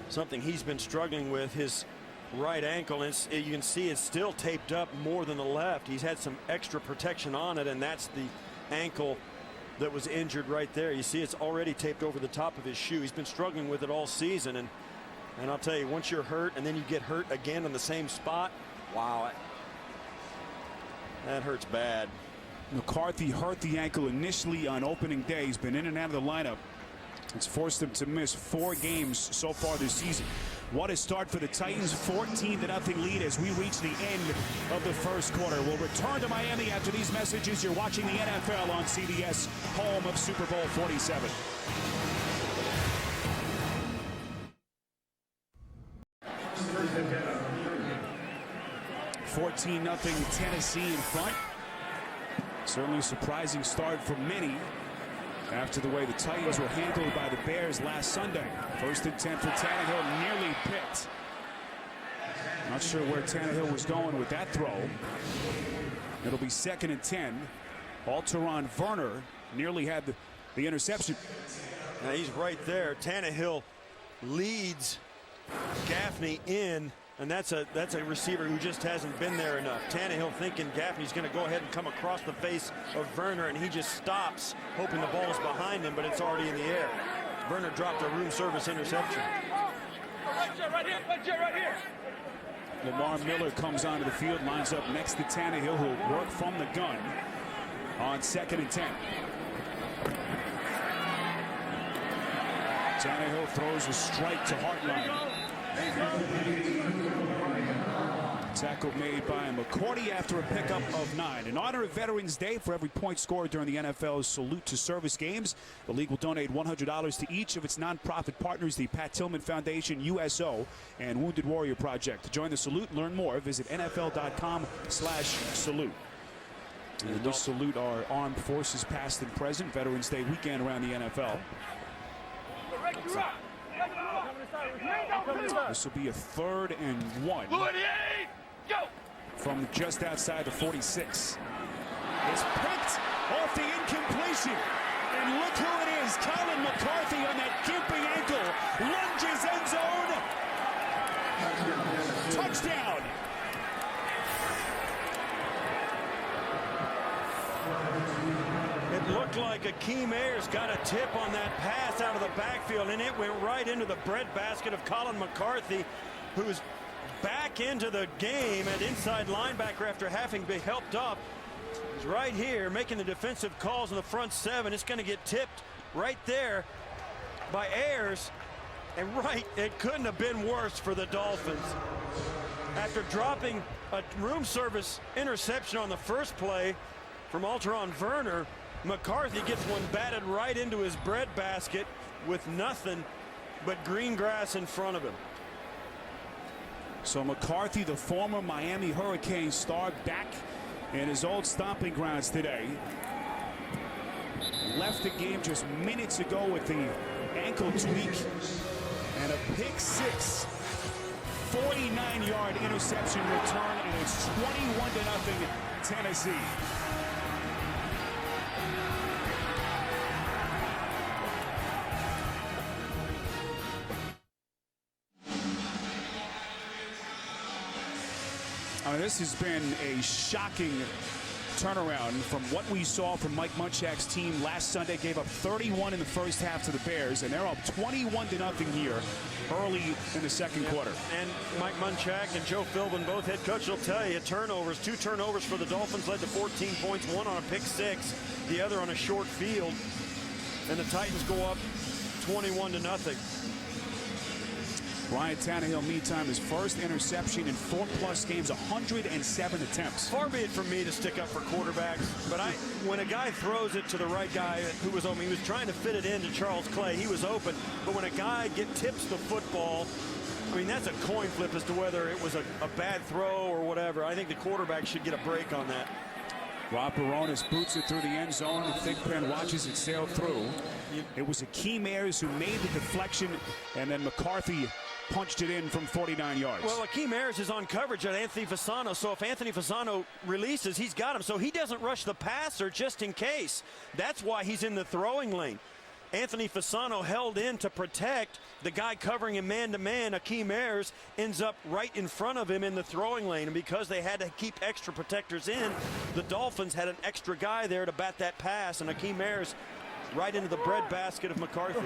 something he's been struggling with, his right ankle. And you can see it's still taped up more than the left. He's had some extra protection on it, and that's the ankle that was injured right there. You see it's already taped over the top of his shoe. He's been struggling with it all season, and I'll tell you, once you're hurt and then you get hurt again in the same spot, wow, that hurts bad. McCarthy hurt the ankle initially on opening day. He's been in and out of the lineup. It's forced him to miss 4 games so far this season. What a start for the Titans. 14-0 lead as we reach the end of the first quarter. We'll return to Miami after these messages. You're watching the NFL on CBS, home of Super Bowl 47. (14-0) Tennessee in front. Certainly a surprising start for many after the way the Titans were handled by the Bears last Sunday. 1st and 10 for Tannehill, nearly picked. Not sure where Tannehill was going with that throw. It'll be 2nd and 10. Alteron Werner nearly had the interception. Now he's right there. Tannehill leads Gaffney in, and that's a receiver who just hasn't been there enough. Tannehill thinking Gaffney's going to go ahead and come across the face of Werner, and he just stops, hoping the ball is behind him, but it's already in the air. Werner dropped a room service interception. Right here. Lamar Miller comes onto the field, lines up next to Tannehill, who'll work from the gun on 2nd and 10. Tannehill throws a strike to Hartline. Tackle made by McCourty after a pickup of 9. In honor of Veterans Day, for every point scored during the NFL's Salute to Service games, the league will donate $100 to each of its nonprofit partners, the Pat Tillman Foundation, USO, and Wounded Warrior Project. To join the salute, learn more, visit NFL.com/salute. And we salute our armed forces past and present. Veterans Day weekend around the NFL. This will be a 3rd and 1 from just outside the 46. It's picked off the incompletion. And look who it is. Colin McCarthy on that gimping ankle. Lunges end zone. Touchdown. It looked like Akeem Ayers got a tip on that pass out of the backfield, and it went right into the breadbasket of Colin McCarthy, who's back into the game at inside linebacker after having been helped up. He's right here making the defensive calls in the front 7. It's going to get tipped right there by Ayers, and it couldn't have been worse for the Dolphins. After dropping a room service interception on the first play from Alteron Werner, McCarthy gets one batted right into his breadbasket with nothing but green grass in front of him. So McCarthy, the former Miami Hurricane star, back in his old stomping grounds today. Left the game just minutes ago with the ankle tweak and a pick 6. 49-yard interception return, and it's 21-0 Tennessee. This has been a shocking turnaround from what we saw from Mike Munchak's team last Sunday. Gave up 31 in the first half to the Bears, and they're up 21-0 here early in the second quarter. And Mike Munchak and Joe Philbin, both head coaches, will tell you, 2 turnovers for the Dolphins led to 14 points, one on a pick 6, the other on a short field, and the Titans go up 21-0. Ryan Tannehill, meantime, his first interception in 4+ games, 107 attempts. Far be it from me to stick up for quarterbacks, but when a guy throws it to the right guy who was open, he was trying to fit it into Charles Clay. He was open, but when a guy tips the football, I mean, that's a coin flip as to whether it was a bad throw or whatever. I think the quarterback should get a break on that. Rob Baronis boots it through the end zone. Thigpen watches it sail through. It was Akeem Ayers who made the deflection, and then McCarthy punched it in from 49 yards. Well, Akeem Ayers is on coverage at Anthony Fasano, so if Anthony Fasano releases, he's got him. So he doesn't rush the passer just in case. That's why he's in the throwing lane. Anthony Fasano held in to protect the guy covering him man-to-man. Akeem Ayers ends up right in front of him in the throwing lane, and because they had to keep extra protectors in, the Dolphins had an extra guy there to bat that pass, and Akeem Ayers right into the breadbasket of McCarthy.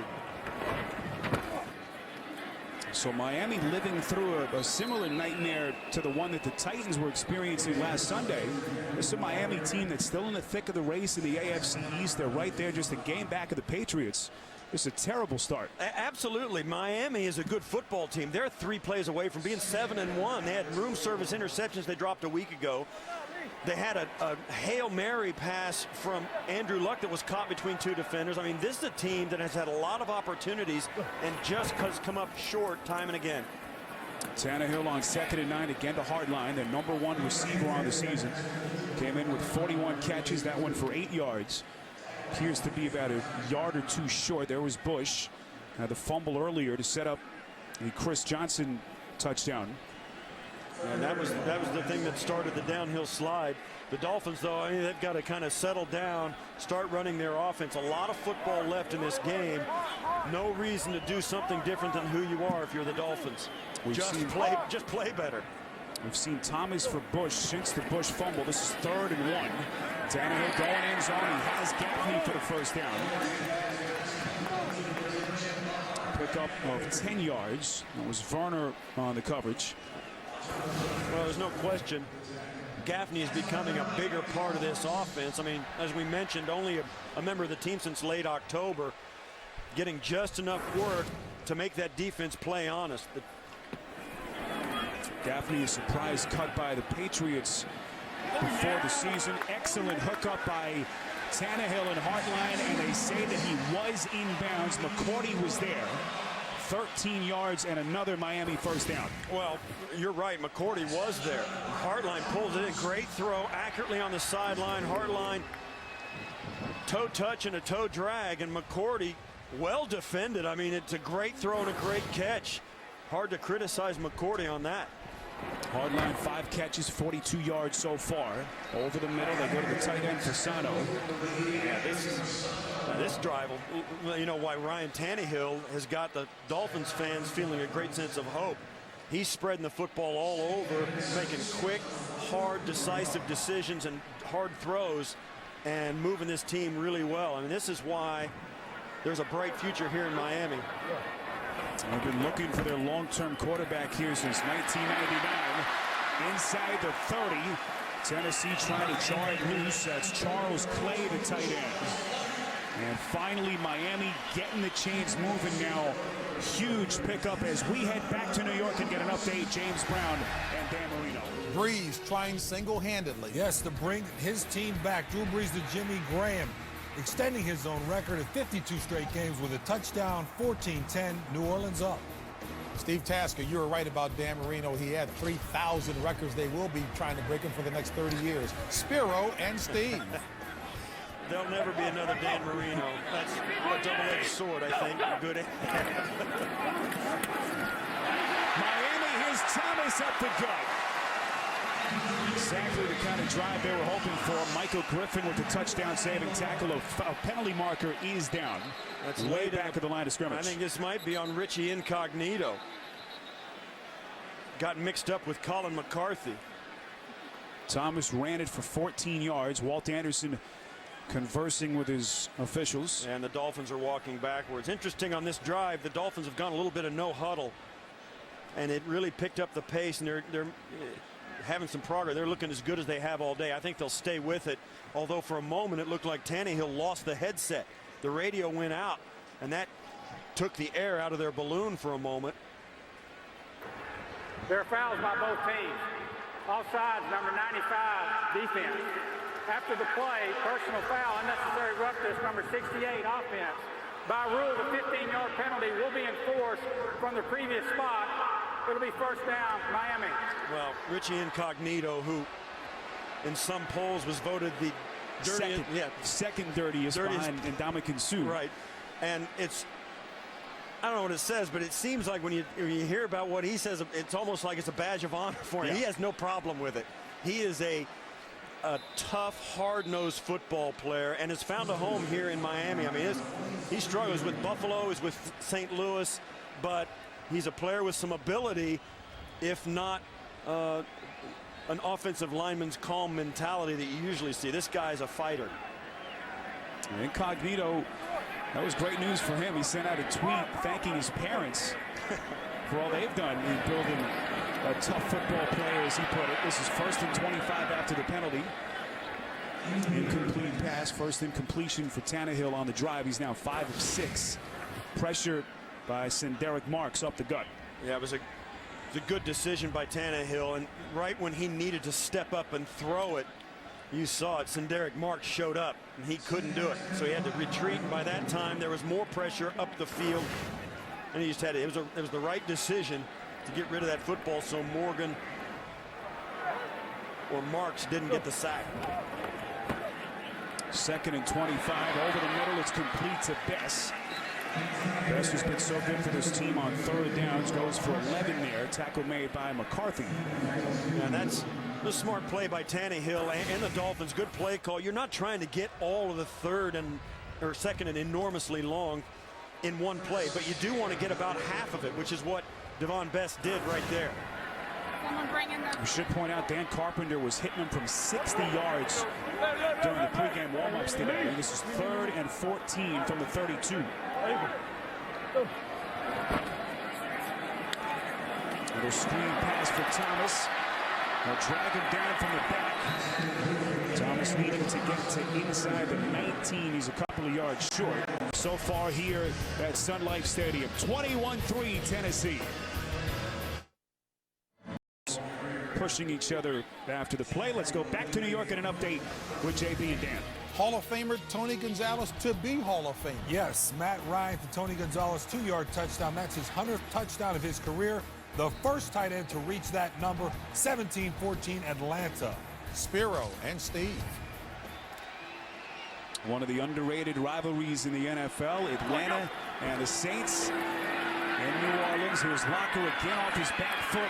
So Miami living through a similar nightmare to the one that the Titans were experiencing last Sunday. This is a Miami team that's still in the thick of the race in the AFC East. They're right there, just a game back of the Patriots. It's a terrible start. Absolutely. Miami is a good football team. They're 3 plays away from being 7-1. They had room service interceptions they dropped a week ago. They had a Hail Mary pass from Andrew Luck that was caught between 2 defenders. I mean, this is a team that has had a lot of opportunities and just has come up short time and again. Tannehill on 2nd and 9, again to Hardline, their #1 receiver on the season. Came in with 41 catches, that one for 8 yards. Appears to be about a yard or 2 short. There was Bush. Had the fumble earlier to set up a Chris Johnson touchdown. And that was the thing that started the downhill slide. The Dolphins, though, I mean, they've got to kind of settle down, start running their offense. A lot of football left in this game. No reason to do something different than who you are if you're the Dolphins. Just play better. We've seen Thomas for Bush since the Bush fumble. This is 3rd and 1. Tannehill going end zone. He has Gaffney for the first down. Pickup of 10 yards. That was Werner on the coverage. Well, there's no question Gaffney is becoming a bigger part of this offense. I mean, as we mentioned, only a member of the team since late October, getting just enough work to make that defense play honest. Gaffney, a surprise cut by the Patriots before the season. Excellent hookup by Tannehill and Hardline, and they say that he was inbounds. McCourty was there. 13 yards and another Miami first down. Well, you're right. McCourty was there. Hardline pulls it in. Great throw, accurately on the sideline. Hardline, toe touch and a toe drag, and McCourty well defended. I mean, it's a great throw and a great catch. Hard to criticize McCourty on that. Hardline, 5 catches, 42 yards so far. Over the middle, they go to the tight end, Fasano. Yeah, this drive, you know why Ryan Tannehill has got the Dolphins fans feeling a great sense of hope. He's spreading the football all over, making quick, hard, decisive decisions and hard throws, and moving this team really well. I mean, this is why there's a bright future here in Miami. They've been looking for their long-term quarterback here since 1999. Inside the 30, Tennessee trying to charge loose. That's Charles Clay, the tight end. And finally, Miami getting the chains moving now. Huge pickup as we head back to New York and get an update. James Brown and Dan Marino. Breeze trying single-handedly. Yes, to bring his team back. Drew Brees to Jimmy Graham, extending his own record of 52 straight games with a touchdown. 14-10, New Orleans up. Steve Tasker, you were right about Dan Marino. He had 3,000 records. They will be trying to break him for the next 30 years. Spiro and Steve. There'll never be another Dan Marino. That's a double-edged sword, I think. Good. Miami, here's Thomas up the gut. Exactly the kind of drive they were hoping for. Michael Griffin with the touchdown-saving tackle. A penalty marker is down. That's way back at the line of scrimmage. I think this might be on Richie Incognito. Got mixed up with Colin McCarthy. Thomas ran it for 14 yards. Walt Anderson conversing with his officials. And the Dolphins are walking backwards. Interesting on this drive, the Dolphins have gone a little bit of no huddle. And it really picked up the pace, and they're having some progress. They're looking as good as they have all day. I think they'll stay with it. Although for a moment it looked like Tannehill lost the headset. The radio went out, and that took the air out of their balloon for a moment. There are fouls by both teams. Offsides, number 95, defense. After the play, personal foul, unnecessary roughness, number 68, offense. By rule, the 15-yard penalty will be enforced from the previous spot. It'll be first down, Miami. Well, Richie Incognito, who in some polls was voted the second dirtiest behind Ndamukong Suh. Right. And it's, I don't know what it says, but it seems like when you hear about what he says, it's almost like it's a badge of honor for him. Yeah. He has no problem with it. He is a tough, hard-nosed football player and has found a home here in Miami. I mean, he struggles with Buffalo, he's with St. Louis, but he's a player with some ability, if not an offensive lineman's calm mentality that you usually see. This guy's a fighter. Incognito, that was great news for him. He sent out a tweet thanking his parents for all they've done in building a tough football player, as he put it. This is 1st and 25 after the penalty. Incomplete pass, first incompletion for Tannehill on the drive. He's now 5 of 6 Pressure by Senderick Marks up the gut. Yeah, it was a good decision by Tannehill, and right when he needed to step up and throw it, you saw it. Senderick Marks showed up, and he couldn't do it, so he had to retreat. And by that time, there was more pressure up the field, and he just had it. It was the right decision to get rid of that football, so Morgan or Marks didn't get the sack. 2nd and 25 over the middle. It's complete to Bess. Bess has been so good for this team on 3rd downs. Goes for 11 there. Tackle made by McCarthy. And that's a smart play by Tannehill and the Dolphins. Good play call. You're not trying to get all of the 3rd or 2nd and enormously long in one play, but you do want to get about half of it, which is what Devon Bess did right there. We should point out Dan Carpenter was hitting him from 60 yards during the pregame warm-ups today. And this is 3rd and 14 from the 32. Another screen pass for Thomas. They'll drag him down from the back. Thomas needing to get to inside the 19. He's a couple of yards short. So far here at Sun Life Stadium. 21-3 Tennessee. Pushing each other after the play. Let's go back to New York and an update with JB and Dan. Hall of Famer Tony Gonzalez to be Hall of Fame. Yes, Matt Ryan to Tony Gonzalez 2-yard touchdown. That's his 100th touchdown of his career. The first tight end to reach that number. 17-14 Atlanta. Spiro and Steve. One of the underrated rivalries in the NFL, Atlanta and the Saints in New Orleans. Here's Locker again off his back foot.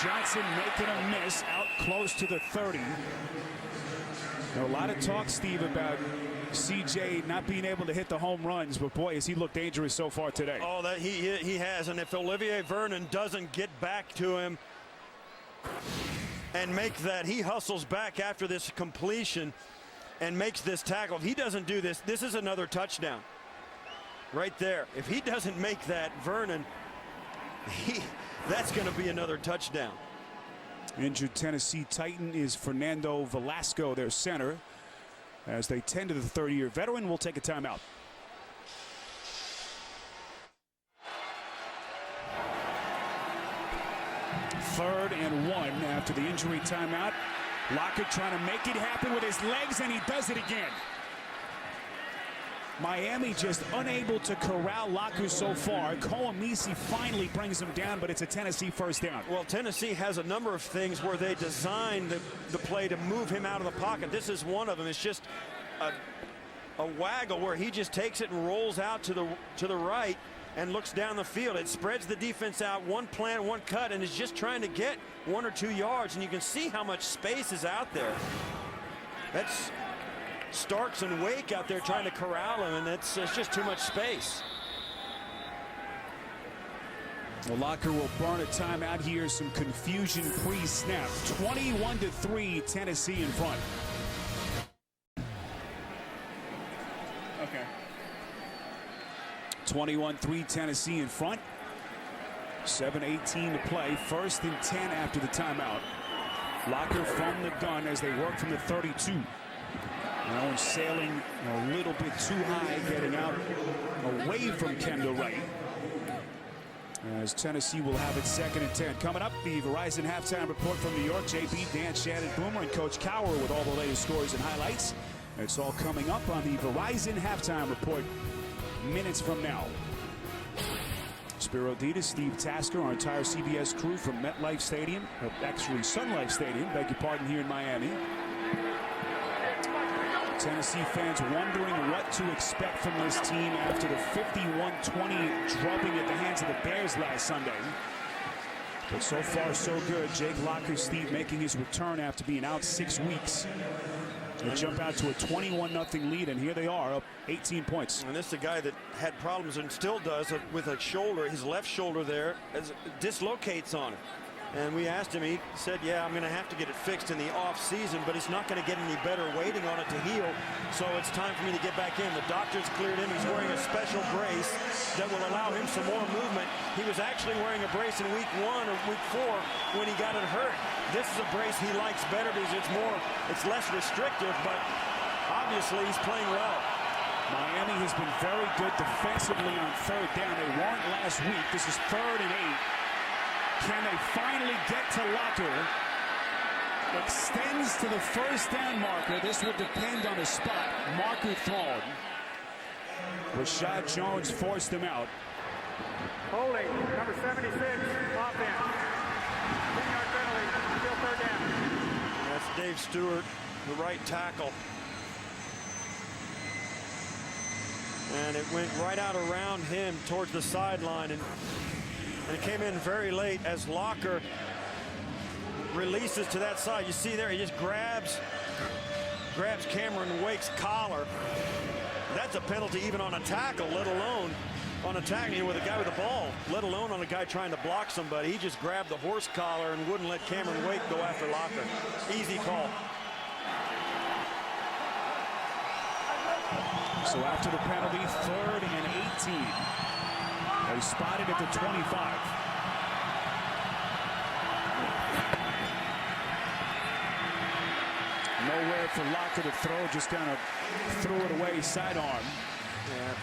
Johnson making a miss out close to the 30. Now, a lot of talk, Steve, about CJ not being able to hit the home runs, but boy, has he looked dangerous so far today. Oh, that he has, and if Olivier Vernon doesn't get back to him and make that, he hustles back after this completion and makes this tackle. If he doesn't do this, this is another touchdown right there. If he doesn't make that, Vernon, that's going to be another touchdown. Injured Tennessee Titan is Fernando Velasco, their center. As they tend to the 30-year veteran, we'll take a timeout. Third and 1 after the injury timeout. Lockett trying to make it happen with his legs, and he does it again. Miami just unable to corral Lockett so far. Koamisi finally brings him down, but it's a Tennessee first down. Well, Tennessee has a number of things where they design the play to move him out of the pocket. This is one of them. It's just a waggle where he just takes it and rolls out to the right and looks down the field. It spreads the defense out, one plant, one cut, and is just trying to get 1 or 2 yards. And you can see how much space is out there. That's Starks and Wake out there trying to corral him, and it's just too much space. The Locker will burn a timeout here. Some confusion pre-snap. 21-3 Tennessee in front. Okay. 21-3 Tennessee in front. 7:18 to play. 1st and 10 after the timeout. Locker from the gun as they work from the 32. Now sailing a little bit too high, getting out away from Kendall Wright. As Tennessee will have it 2nd and 10. Coming up, the Verizon halftime report from New York. JB, Dan, Shannon, Boomer, and Coach Cower with all the latest scores and highlights. It's all coming up on the Verizon halftime report minutes from now. Spiro Ditas, Steve Tasker, our entire CBS crew from MetLife Stadium, actually Sun Life Stadium, beg your pardon, here in Miami. Tennessee fans wondering what to expect from this team after the 51-20 drubbing at the hands of the Bears last Sunday. But so far, so good. Jake Locker, Steve, making his return after being out 6 weeks. They jump out to a 21-0 lead, and here they are, up 18 points. And this is a guy that had problems and still does with a shoulder, his left shoulder there, as dislocates on it. And we asked him, he said, yeah, I'm going to have to get it fixed in the off season, but it's not going to get any better waiting on it to heal. So it's time for me to get back in. The doctors cleared him. He's wearing a special brace that will allow him some more movement. He was actually wearing a brace in week 1 or week 4 when he got it hurt. This is a brace he likes better because it's less restrictive, but obviously he's playing well. Miami has been very good defensively on third down. They weren't last week. This is 3rd and 8. Can they finally get to Locker? Extends to the first down marker. This will depend on the spot. Marker thrown. Rashad Jones forced him out. Holding, number 76, offense. 10-yard penalty, still 3rd down. That's Dave Stewart, the right tackle. And it went right out around him towards the sideline. And it came in very late as Locker releases to that side. You see there, he just grabs Cameron Wake's collar. That's a penalty even on a tackle, let alone on attacking with a guy with the ball, let alone on a guy trying to block somebody. He just grabbed the horse collar and wouldn't let Cameron Wake go after Locker. Easy call. So after the penalty, 3rd and 18. They spotted at the 25. Nowhere for Locker to throw, just kind of threw it away sidearm.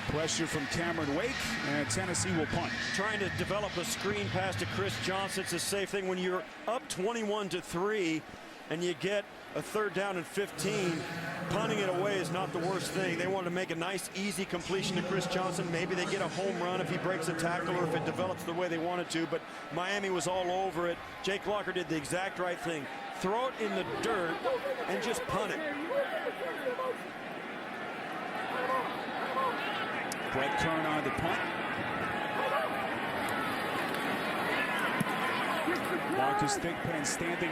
Pressure from Cameron Wake, and Tennessee will punt. Trying to develop a screen pass to Chris Johnson. It's a safe thing when you're up 21-3 and you get a 3rd down and 15. Punting it away is not the worst thing. They want to make a nice, easy completion to Chris Johnson. Maybe they get a home run if he breaks a tackle or if it develops the way they wanted to, but Miami was all over it. Jake Locker did the exact right thing. Throw it in the dirt and just punt it. Brett Kern on the punt. Marcus Thigpen standing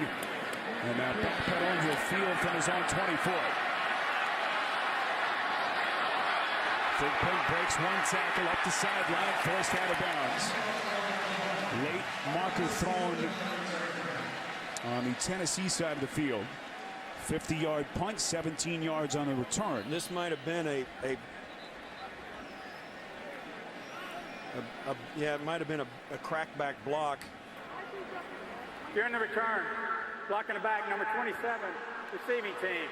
and now backpedaling to the field from his own 24. Thigpen breaks one tackle up the sideline, forced out of bounds. Late marker thrown on the Tennessee side of the field. 50-yard punt, 17 yards on the return. This might have been it might have been a crackback block. During the return, blocking the back, number 27, receiving team.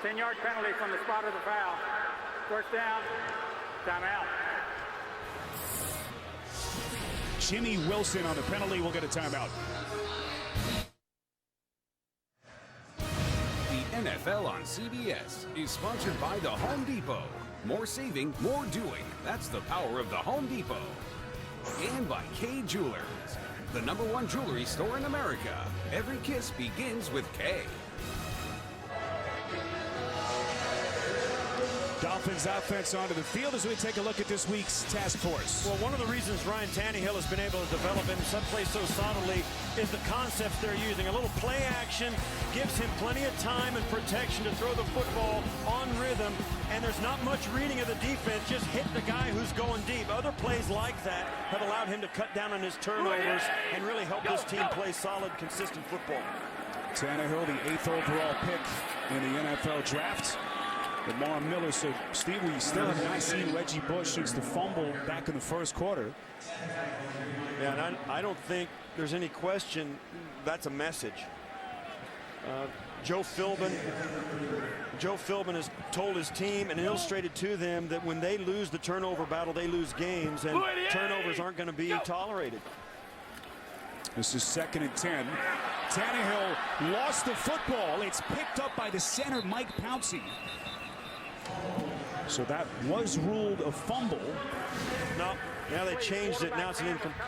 10-yard penalty from the spot of the foul. 1st down, timeout. Jimmy Wilson on the penalty will get a timeout. The NFL on CBS is sponsored by the Home Depot. More saving, more doing. That's the power of the Home Depot. And by Kay Jewelers, the #1 jewelry store in America. Every kiss begins with Kay. Dolphins offense onto the field as we take a look at this week's task force. Well, one of the reasons Ryan Tannehill has been able to develop him someplace so solidly is the concepts they're using. A little play action gives him plenty of time and protection to throw the football on rhythm, and there's not much reading of the defense. Just hit the guy who's going deep. Other plays like that have allowed him to cut down on his turnovers and really help this team play solid, consistent football. Tannehill, the 8th overall pick in the NFL draft. Lamar Miller. So, Steve, we still have not seen Reggie Bush since the fumble back in the 1st quarter. Yeah, and I don't think there's any question that's a message. Joe Philbin has told his team and illustrated to them that when they lose the turnover battle, they lose games, and turnovers aren't going to be tolerated. This is 2nd and 10. Tannehill lost the football. It's picked up by the center, Mike Pouncey. So that was ruled a fumble. No, now they changed it. Now it's an incomplete.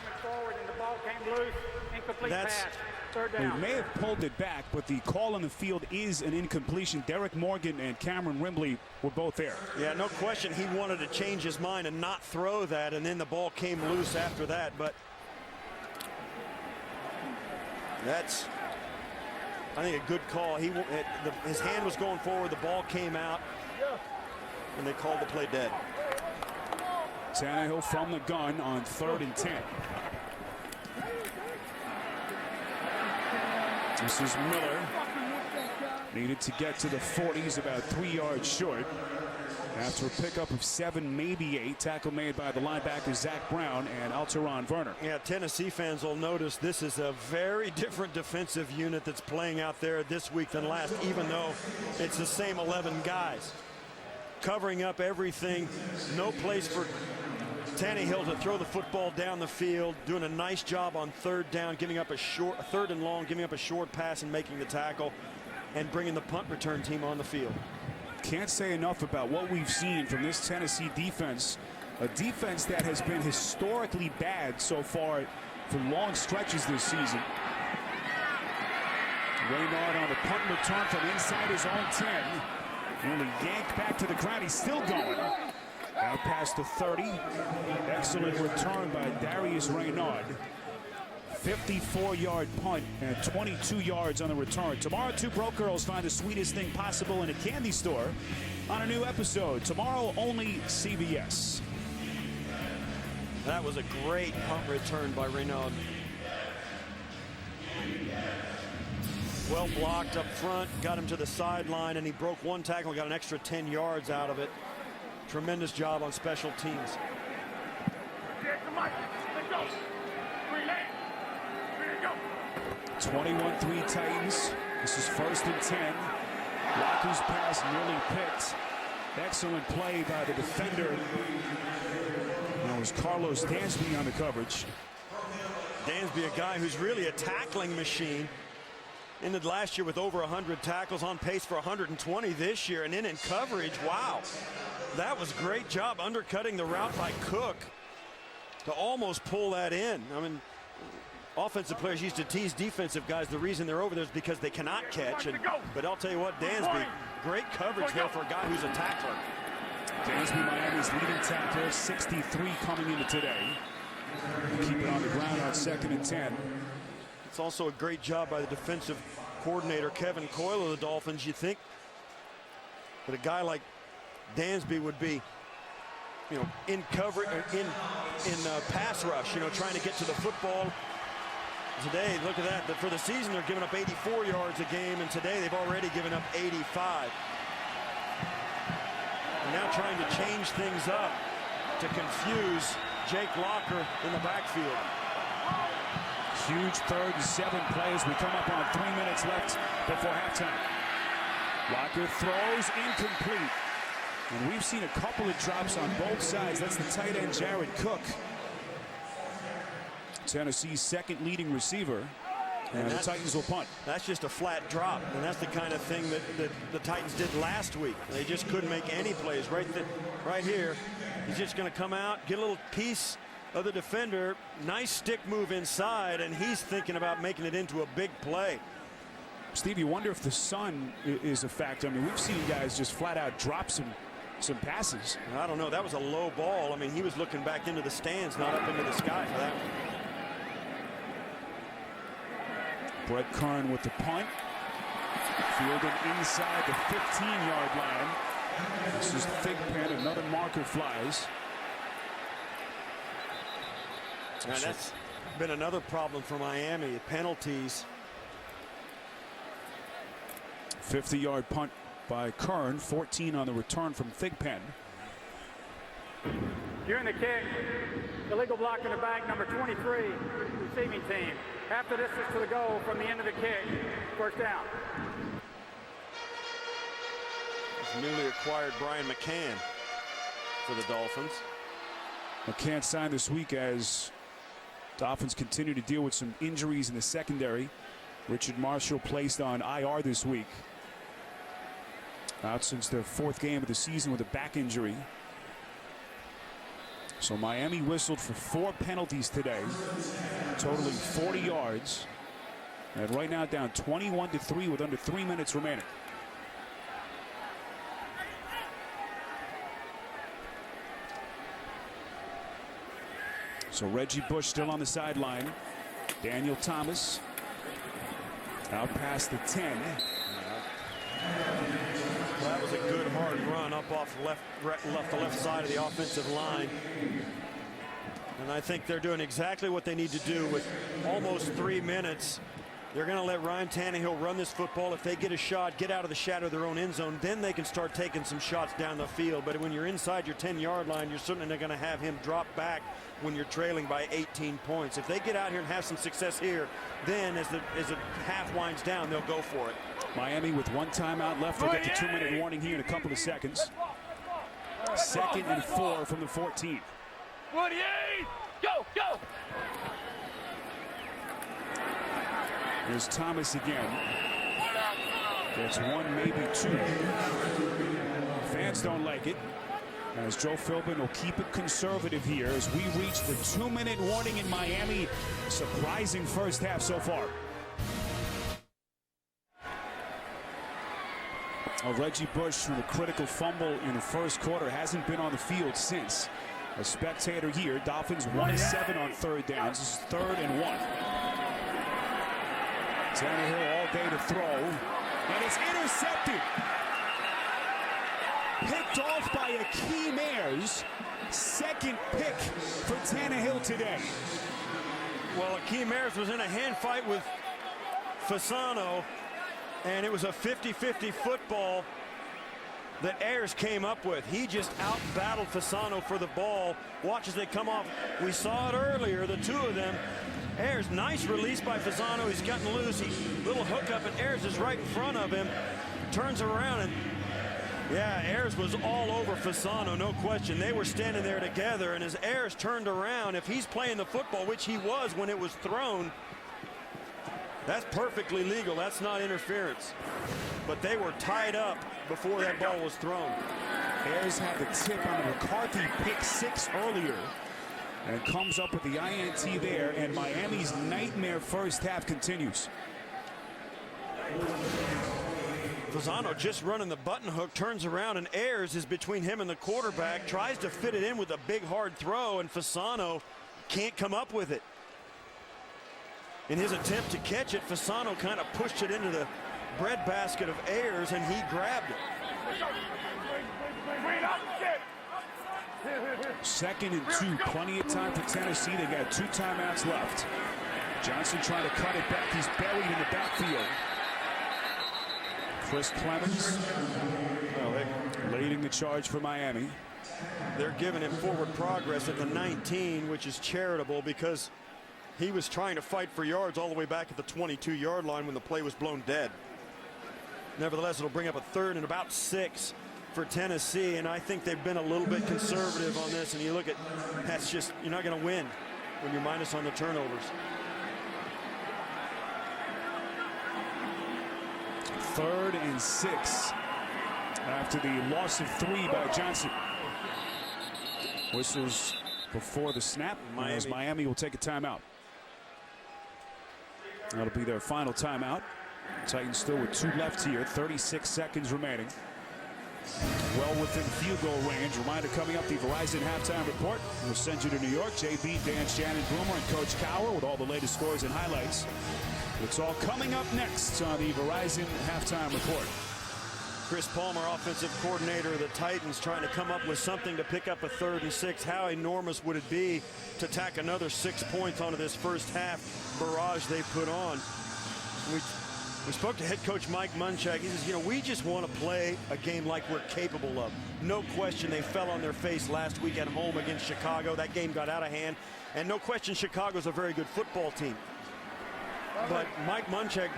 They may have pulled it back, but the call on the field is an incompletion. Derek Morgan and Cameron Rimbley were both there. Yeah, no question. He wanted to change his mind and not throw that, and then the ball came loose after that. But that's, I think, a good call. His hand was going forward. The ball came out, and they called the play dead. Tannehill from the gun on 3rd and 10. This is Miller. Needed to get to the 40s, about 3 yards short. After a pickup of 7, maybe 8. Tackle made by the linebacker Zach Brown and Alteron Werner. Yeah, Tennessee fans will notice this is a very different defensive unit that's playing out there this week than last, even though it's the same 11 guys. covering up everything. No place for Tannehill to throw the football down the field, doing a nice job on third down, giving up a third and long, giving up a short pass and making the tackle, and bringing the punt return team on the field. Can't say enough about what we've seen from this Tennessee defense, a defense that has been historically bad so far for long stretches this season. Raynard on the punt return from inside his own 10. Only yanked back to the ground. He's still going. Out past the 30. Excellent return by Darius Raynard. 54-yard punt and 22 yards on the return. Tomorrow, two broke girls find the sweetest thing possible in a candy store on a new episode. Tomorrow, only CBS. That was a great punt return by Raynard. Well blocked up front, got him to the sideline, and he broke one tackle, got an extra 10 yards out of it. Tremendous job on special teams. 21-3 Titans. This is 1st and 10. Laku's pass nearly picked. Excellent play by the defender. That was Carlos Dansby on the coverage. Dansby, a guy who's really a tackling machine. Ended last year with over 100 tackles, on pace for 120 this year, and then in coverage, wow. That was a great job undercutting the route by Cook to almost pull that in. I mean, offensive players used to tease defensive guys. The reason they're over there is because they cannot catch. But I'll tell you what, Dansby, great coverage there for a guy who's a tackler. Dansby, Miami's leading tackler, 63 coming into today. Keep it on the ground on 2nd and 10. It's also a great job by the defensive coordinator, Kevin Coyle of the Dolphins. You think that a guy like Dansby would be, you know, in cover, in pass rush, you know, trying to get to the football. Today, look at that. For the season, they're giving up 84 yards a game, and today they've already given up 85. They're now trying to change things up to confuse Jake Locker in the backfield. Huge 3rd and 7 plays. We come up on 3 minutes left before halftime. Locker throws incomplete. And we've seen a couple of drops on both sides. That's the tight end, Jared Cook. Tennessee's 2nd leading receiver. And the Titans will punt. That's just a flat drop. And that's the kind of thing that the Titans did last week. They just couldn't make any plays. Right here, he's just going to come out, get a little piece of the defender, nice stick move inside, and he's thinking about making it into a big play. Steve, you wonder if the sun is a factor. I mean, we've seen guys just flat out drop some passes. I don't know. That was a low ball. I mean, he was looking back into the stands, not up into the sky for that one. Brett Kern with the punt. Fielded inside the 15-yard line. This is Thigpen. Another marker flies. And that's been another problem for Miami, penalties. 50-yard punt by Kern, 14 on the return from Thigpen. During the kick, illegal block in the back, number 23, receiving team. After this is to the goal from the end of the kick, 1st down. Newly acquired Brian McCann for the Dolphins. McCann signed this week as Dolphins continue to deal with some injuries in the secondary. Richard Marshall placed on IR this week. Out since their 4th game of the season with a back injury. So Miami whistled for 4 penalties today, totaling 40 yards. And right now down 21-3 with under 3 minutes remaining. So Reggie Bush still on the sideline. Daniel Thomas out past the 10. Well, that was a good hard run up off the left side of the offensive line. And I think they're doing exactly what they need to do with almost 3 minutes. They're going to let Ryan Tannehill run this football. If they get a shot, get out of the shadow of their own end zone, then they can start taking some shots down the field. But when you're inside your 10-yard line, you're certainly not going to have him drop back when you're trailing by 18 points. If they get out here and have some success here, then as the half winds down, they'll go for it. Miami with 1 timeout left. They'll get the 2-minute warning here in a couple of seconds. 2nd and 4 from the 14. 28, go, go. Here's Thomas again. Gets one, maybe two. Fans don't like it, as Joe Philbin will keep it conservative here as we reach the 2-minute warning in Miami. Surprising first half so far. Reggie Bush, with a critical fumble in the first quarter, hasn't been on the field since. A spectator here. Dolphins 1-7 on 3rd downs. This is 3rd and 1. Tannehill all day to throw, and it's intercepted. Picked off by Akeem Ayers. 2nd pick for Tannehill today. Well, Akeem Ayers was in a hand fight with Fasano, and it was a 50-50 football that Ayers came up with. He just out-battled Fasano for the ball. Watch as they come off. We saw it earlier, the two of them. Ayers, nice release by Fasano. He's gotten loose. Little hookup, and Ayers is right in front of him. Turns around, and yeah, Ayers was all over Fasano, no question. They were standing there together, and as Ayers turned around, if he's playing the football, which he was when it was thrown, that's perfectly legal. That's not interference. But they were tied up before that ball was thrown. Ayers had the tip on the McCarthy pick 6 earlier, and comes up with the INT there, and Miami's nightmare first half continues. Fasano just running the button hook, turns around, and Ayers is between him and the quarterback, tries to fit it in with a big hard throw, and Fasano can't come up with it. In his attempt to catch it, Fasano kind of pushed it into the breadbasket of Ayers, and he grabbed it. 2nd and 2, plenty of time for Tennessee. They got 2 timeouts left. Johnson trying to cut it back. He's buried in the backfield. Chris Clemens leading the charge for Miami. They're giving him forward progress at the 19, which is charitable because he was trying to fight for yards all the way back at the 22-yard line when the play was blown dead. Nevertheless, it'll bring up a 3rd and about 6 for Tennessee, and I think they've been a little bit conservative on this. And you look at, that's just, you're not going to win when you're minus on the turnovers. 3rd and 6 after the loss of 3 by Johnson. Whistles before the snap, as Miami will take a timeout. That'll be their final timeout. Titans still with 2 left here, 36 seconds remaining. Well within field goal range. Reminder coming up, the Verizon halftime report. We'll send you to New York. JB, Dan, Shannon, Boomer, and Coach Cower with all the latest scores and highlights. It's all coming up next on the Verizon halftime report. Chris Palmer, offensive coordinator of the Titans, trying to come up with something to pick up a 3rd and 6. How enormous would it be to tack another 6 points onto this first half barrage they put on? We spoke to head coach Mike Munchak. He says, you know, we just want to play a game like we're capable of. No question they fell on their face last week at home against Chicago. That game got out of hand. And no question Chicago's a very good football team. But Mike Munchak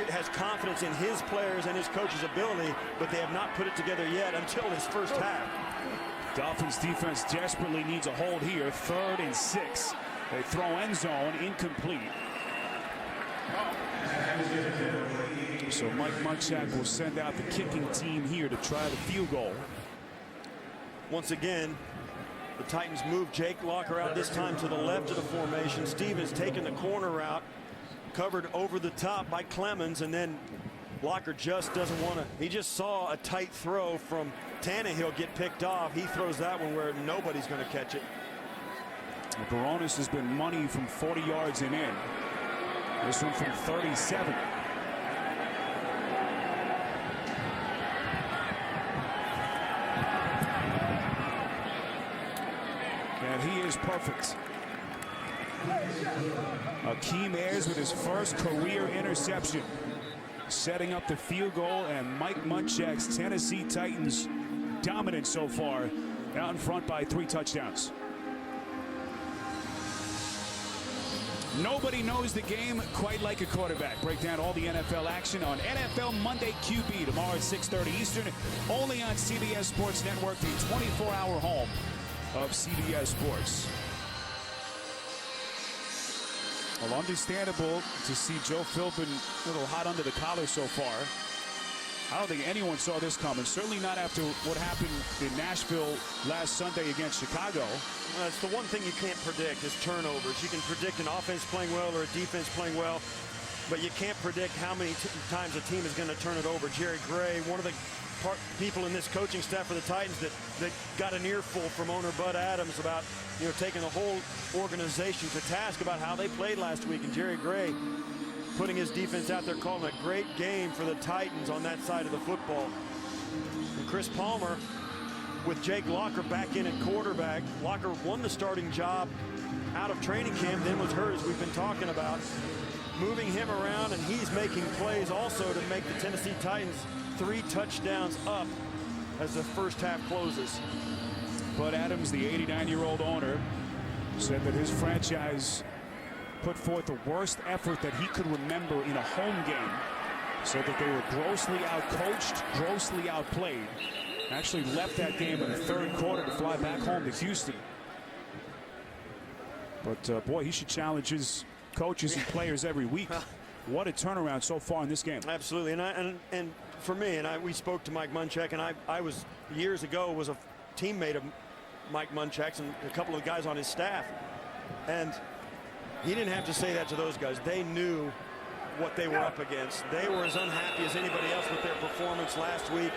has confidence in his players and his coach's ability, but they have not put it together yet until this first half. Dolphins defense desperately needs a hold here. 3rd and 6. They throw end zone, incomplete. So Mike Munchak will send out the kicking team here to try the field goal. Once again, the Titans move Jake Locker out this time to the left of the formation. Stevens taking the corner route, covered over the top by Clemens, and then Locker just doesn't want to. He just saw a tight throw from Tannehill get picked off. He throws that one where nobody's going to catch it. Baronis has been money from 40 yards and in. This one from 37. And he is perfect. Akeem Ayers with his first career interception, setting up the field goal, and Mike Munchak's Tennessee Titans dominant so far, out in front by 3 touchdowns. Nobody knows the game quite like a quarterback. Break down all the NFL action on NFL Monday QB tomorrow at 6:30 Eastern, only on CBS Sports Network, the 24-hour home of CBS Sports. Well, understandable to see Joe Philbin a little hot under the collar so far. I don't think anyone saw this coming. Certainly not after what happened in Nashville last Sunday against Chicago. Well, it's the one thing you can't predict is turnovers. You can predict an offense playing well or a defense playing well, but you can't predict how many times a team is going to turn it over. Jerry Gray, one of the people in this coaching staff for the Titans that got an earful from owner Bud Adams about, taking the whole organization to task about how they played last week. And Jerry Gray putting his defense out there, calling a great game for the Titans on that side of the football. And Chris Palmer with Jake Locker back in at quarterback. Locker won the starting job out of training camp, then was hurt, as we've been talking about. Moving him around, and he's making plays also to make the Tennessee Titans 3 touchdowns up as the first half closes. Bud Adams, the 89-year-old owner, said that his franchise put forth the worst effort that he could remember in a home game. Said that they were grossly outcoached, grossly outplayed. Actually left that game in the third quarter to fly back home to Houston. But boy, he should challenge his coaches and players every week. What a turnaround so far in this game. Absolutely, and for me, we spoke to Mike Munchak, and I was years ago was a teammate of Mike Munchak's and a couple of guys on his staff, and he didn't have to say that to those guys. They knew what they were up against. They were as unhappy as anybody else with their performance last week.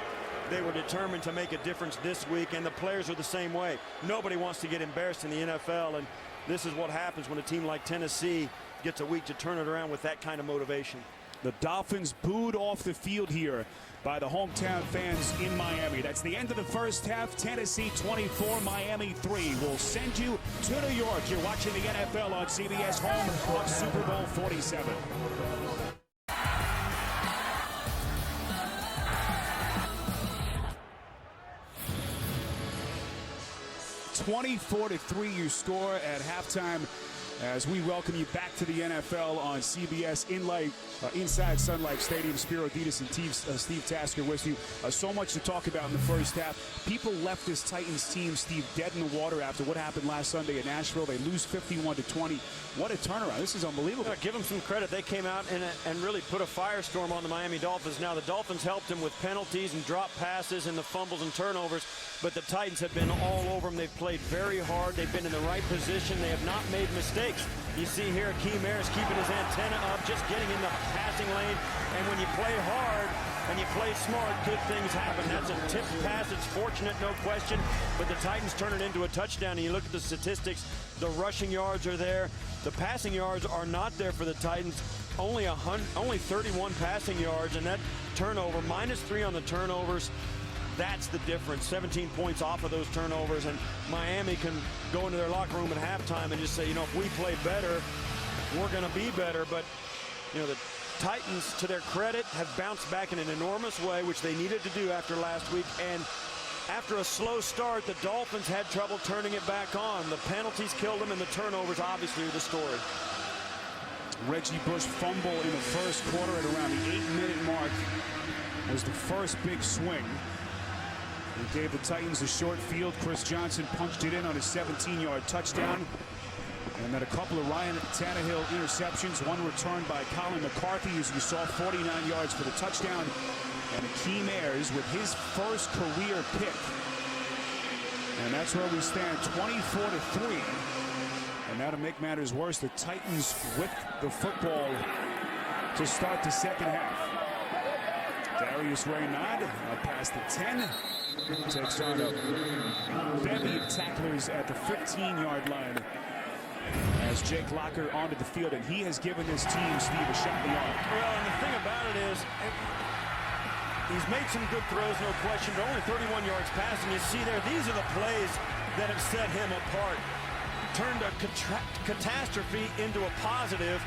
They were determined to make a difference this week, and the players are the same way. Nobody wants to get embarrassed in the NFL, and this is what happens when a team like Tennessee gets a week to turn it around with that kind of motivation. The Dolphins booed off the field here by the hometown fans in Miami. That's the end of the first half. Tennessee 24, Miami 3. We'll send you to New York. You're watching the NFL on CBS, home of Super Bowl 47. 24-3 you score at halftime as we welcome you back to the NFL on CBS inside Sun Life Stadium. Spiro Dedes and Steve Tasker with you. So much to talk about in the first half. People left this Titans team, Steve, dead in the water after what happened last Sunday in Nashville. They lose 51-20. What a turnaround. This is unbelievable. Give them some credit. They came out and really put a firestorm on the Miami Dolphins. Now, the Dolphins helped them with penalties and drop passes and the fumbles and turnovers, but the Titans have been all over them. They've played very hard. They've been in the right position. They have not made mistakes. You see here, Akeem Ayers keeping his antenna up, just getting in the passing lane. And when you play hard and you play smart, good things happen. That's a tipped pass. It's fortunate, no question. But the Titans turn it into a touchdown. And you look at the statistics, the rushing yards are there. The passing yards are not there for the Titans. Only 31 passing yards, and that turnover, -3 on the turnovers. That's the difference. 17 points off of those turnovers, and Miami can go into their locker room at halftime and just say, if we play better, we're going to be better. But, the Titans, to their credit, have bounced back in an enormous way, which they needed to do after last week. And after a slow start, the Dolphins had trouble turning it back on. The penalties killed them, and the turnovers obviously are the story. Reggie Bush fumble in the first quarter at around the 8-minute mark was the first big swing. It gave the Titans a short field. Chris Johnson punched it in on a 17-yard touchdown. And then a couple of Ryan Tannehill interceptions. One returned by Colin McCarthy, as you saw, 49 yards for the touchdown. And Akeem Ayers with his first career pick. And that's where we stand, 24-3. And now to make matters worse, the Titans with the football to start the second half. Darius Raynaud up past the 10. Takes on a bevy of tacklers at the 15-yard line as Jake Locker onto the field, and he has given this team, Steve, a shot in the arm. Well, and the thing about it is, he's made some good throws, no question, but only 31 yards passing. You see there, these are the plays that have set him apart. Turned a catastrophe into a positive,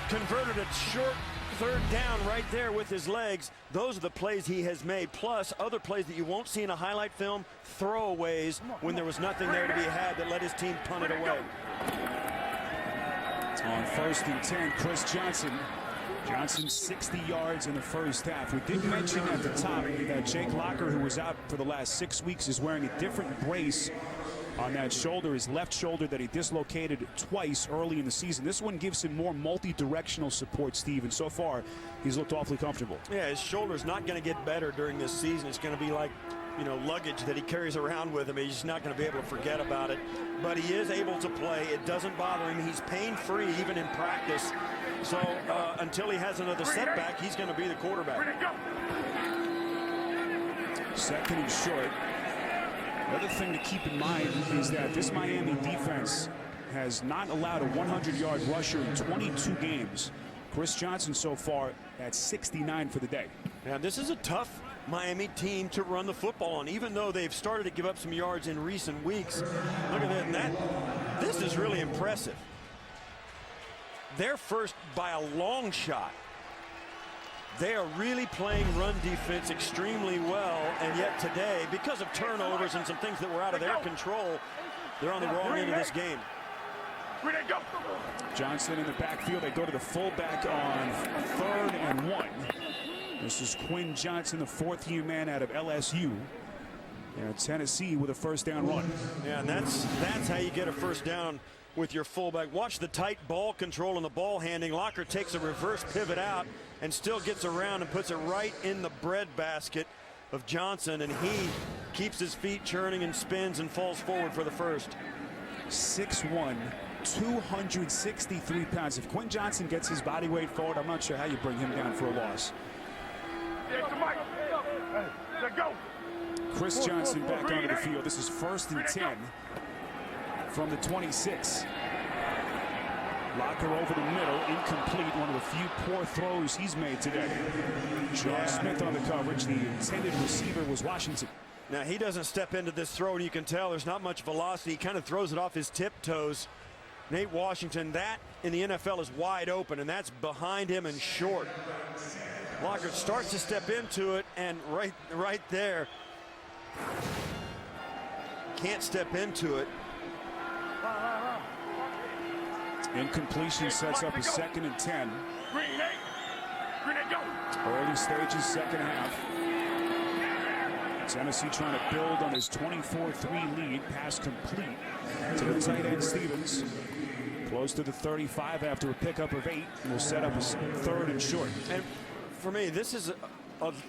converted a short third down right there with his legs. Those are the plays he has made, plus other plays that you won't see in a highlight film, throwaways when there was nothing there to be had that let his team punt it away. On 1st and 10, Chris Johnson. Johnson 60 yards in the first half. We did mention at the top that Jake Locker, who was out for the last 6 weeks, is wearing a different brace on that shoulder, his left shoulder that he dislocated twice early in the season. This one gives him more multi-directional support, Steve, and so far he's looked awfully comfortable. Yeah, his shoulder's not going to get better during this season. It's going to be like, you know, luggage that he carries around with him. He's just not going to be able to forget about it. But he is able to play. It doesn't bother him. He's pain-free even in practice. So until he has another setback, he's going to be the quarterback. Second and short. Another thing to keep in mind is that this Miami defense has not allowed a 100-yard rusher in 22 games. Chris Johnson so far at 69 for the day. Yeah, this is a tough Miami team to run the football on, even though they've started to give up some yards in recent weeks. Look at that. This is really impressive. They're first by a long shot. They are really playing run defense extremely well, and yet today, because of turnovers and some things that were out of their control, they're on the wrong end of this game. Johnson in the backfield. They go to the fullback on 3rd and 1. This is Quinn Johnson, the 4th-year man out of LSU. And Tennessee with a first down run. Yeah, and that's how you get a first down with your fullback. Watch the tight ball control and the ball handing. Locker takes a reverse pivot out and still gets around and puts it right in the breadbasket of Johnson, and he keeps his feet churning and spins and falls forward for the first. 6'1", 263 pounds. If Quinn Johnson gets his body weight forward, I'm not sure how you bring him down for a loss. Chris Johnson back onto the field. This is 1st and 10 from the 26. Locker over the middle, incomplete. One of the few poor throws he's made today. John Smith on the coverage. The intended receiver was Washington. Now he doesn't step into this throw, and you can tell there's not much velocity. He kind of throws it off his tiptoes. Nate Washington, that in the NFL is wide open, and that's behind him and short. Locker starts to step into it, and right there, can't step into it. Incompletion sets up a 2nd and 10. Early stages, second half. Tennessee trying to build on his 24-3 lead. Pass complete to the tight end Stevens. Close to the 35 after a pickup of 8. And will set up a 3rd and short. And for me, this is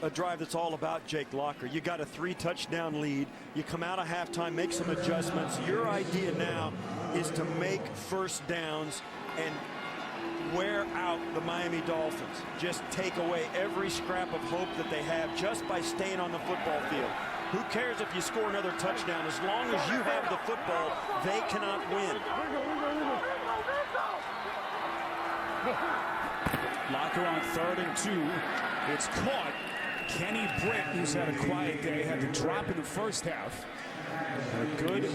a drive that's all about Jake Locker. You got a 3-touchdown lead. You come out of halftime, make some adjustments. Your idea now is to make first downs and wear out the Miami Dolphins. Just take away every scrap of hope that they have just by staying on the football field. Who cares if you score another touchdown? As long as you have the football, they cannot win. Locker on 3rd and 2. It's caught. Kenny Britt, who's had a quiet day, had to drop in the first half. A good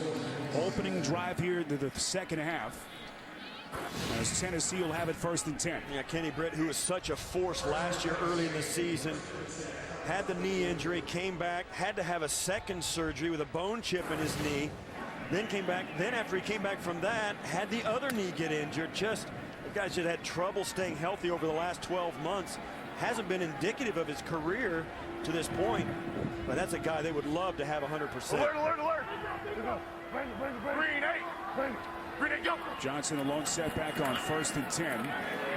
opening drive here to the second half, as Tennessee will have it 1st and 10. Yeah, Kenny Britt, who was such a force last year early in the season, had the knee injury, came back, had to have a second surgery with a bone chip in his knee, then came back. Then after he came back from that, had the other knee get injured. Just, the guy's just had trouble staying healthy over the last 12 months. Hasn't been indicative of his career to this point, but that's a guy they would love to have 100%. Alert. Johnson a long setback on 1st and 10.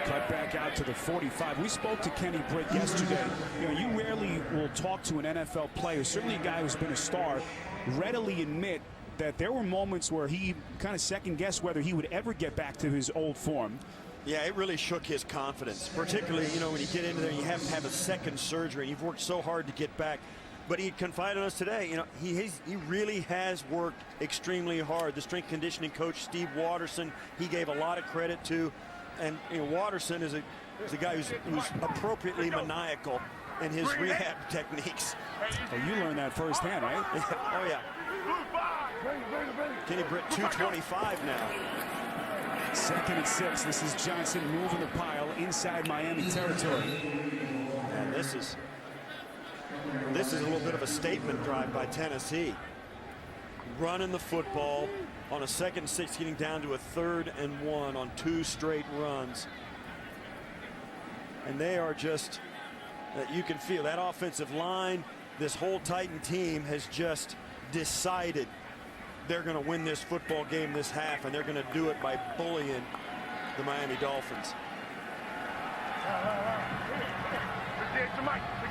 Cut back out to the 45. We spoke to Kenny Britt yesterday. You know, you rarely will talk to an NFL player, certainly a guy who's been a star, readily admit that there were moments where he kind of second-guessed whether he would ever get back to his old form. Yeah, it really shook his confidence, particularly, you know, when you get into there and you have to have a second surgery and you've worked so hard to get back. But he confided in us today, you know, he really has worked extremely hard. The strength conditioning coach, Steve Watterson, he gave a lot of credit to. And, you know, Watterson is a guy who's appropriately maniacal in his rehab techniques. Well, you learned that firsthand, right? Oh, yeah. Kenny Britt, 225 now. 2nd and 6. This is Johnson moving the pile inside Miami territory. And this is a little bit of a statement drive by Tennessee. running the football on a 2nd and 6, getting down to a 3rd and 1 on 2 straight runs. And they are just, you can feel that offensive line, this whole Titan team has just decided they're going to win this football game this half, and they're going to do it by bullying the Miami Dolphins.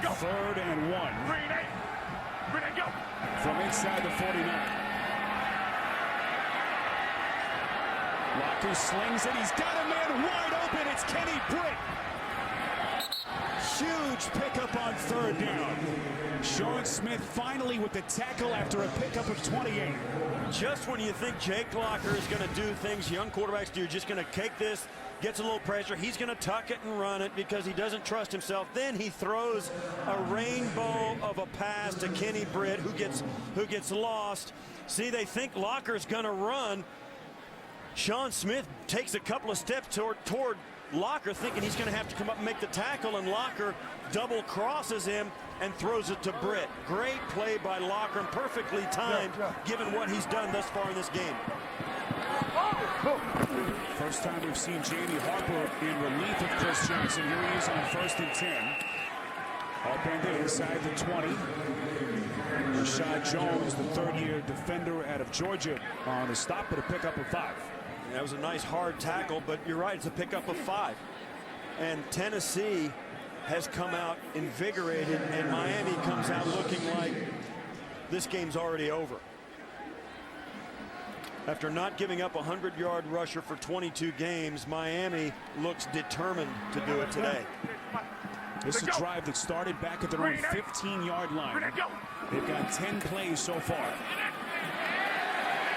3rd and 1. From inside the 49. Locker slings it. He's got a man wide open. It's Kenny Britt. Huge pickup on 3rd down. Sean Smith finally with the tackle after a pickup of 28. Just when you think Jake Locker is going to do things young quarterbacks do, just going to take this, gets a little pressure, he's going to tuck it and run it because he doesn't trust himself. Then he throws a rainbow of a pass to Kenny Britt, who gets lost. See, they think Locker's going to run. Sean Smith takes a couple of steps toward Locker, thinking he's going to have to come up and make the tackle, and Locker double crosses him and throws it to Britt. Great play by Locker, and perfectly timed given what he's done thus far in this game. First time we've seen Jamie Harper in relief of Chris Johnson. Here he is on 1st and 10. Up inside the 20. Rashad Jones, the 3rd-year defender out of Georgia, on the stop with a pickup of 5. That was a nice hard tackle, but you're right, it's a pickup of 5. And Tennessee has come out invigorated, and Miami comes out looking like this game's already over. After not giving up a 100-yard rusher for 22 games, Miami looks determined to do it today. This is a drive that started back at their own 15-yard line. They've got 10 plays so far.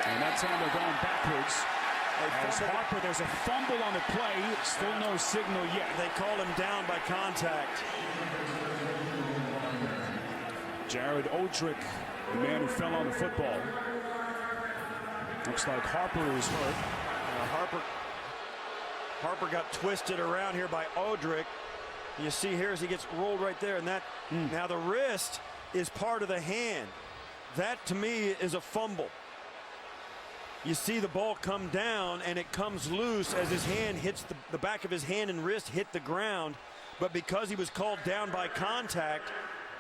And that time they're going backwards. As Harper, there's a fumble on the play. Still no signal yet. They call him down by contact. Jared Odrick, the man who fell on the football. Looks like Harper is hurt. Harper got twisted around here by Odrick. You see here as he gets rolled right there, and that now the wrist is part of the hand. That to me is a fumble. You see the ball come down and it comes loose as his hand hits the back of his hand and wrist hit the ground, but because he was called down by contact,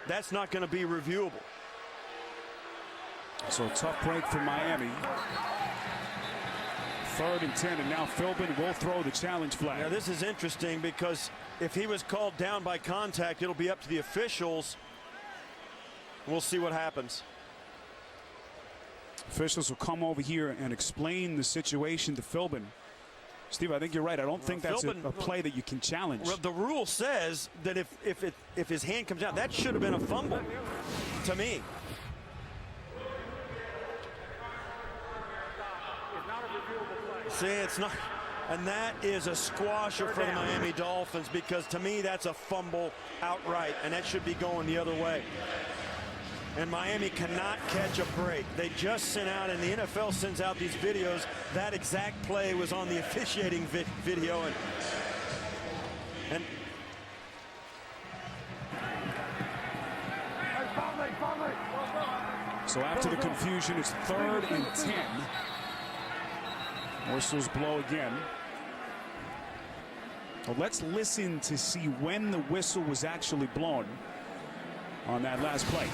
that's not going to be reviewable. So a tough break for Miami. 3rd and 10, and now Philbin will throw the challenge flag. Now this is interesting because if he was called down by contact, it'll be up to the officials. We'll see what happens. Officials will come over here and explain the situation to Philbin. Steve, I think you're right. I don't think that's a play that you can challenge. Well, the rule says that if his hand comes out, that should have been a fumble to me. See, it's not, and that is a squasher for the Miami Dolphins, because to me that's a fumble outright, and that should be going the other way. And Miami cannot catch a break. They just sent out, and the NFL sends out these videos. That exact play was on the officiating video, and so after the confusion, it's 3rd and 10. Whistles blow again. Well, let's listen to see when the whistle was actually blown on that last play.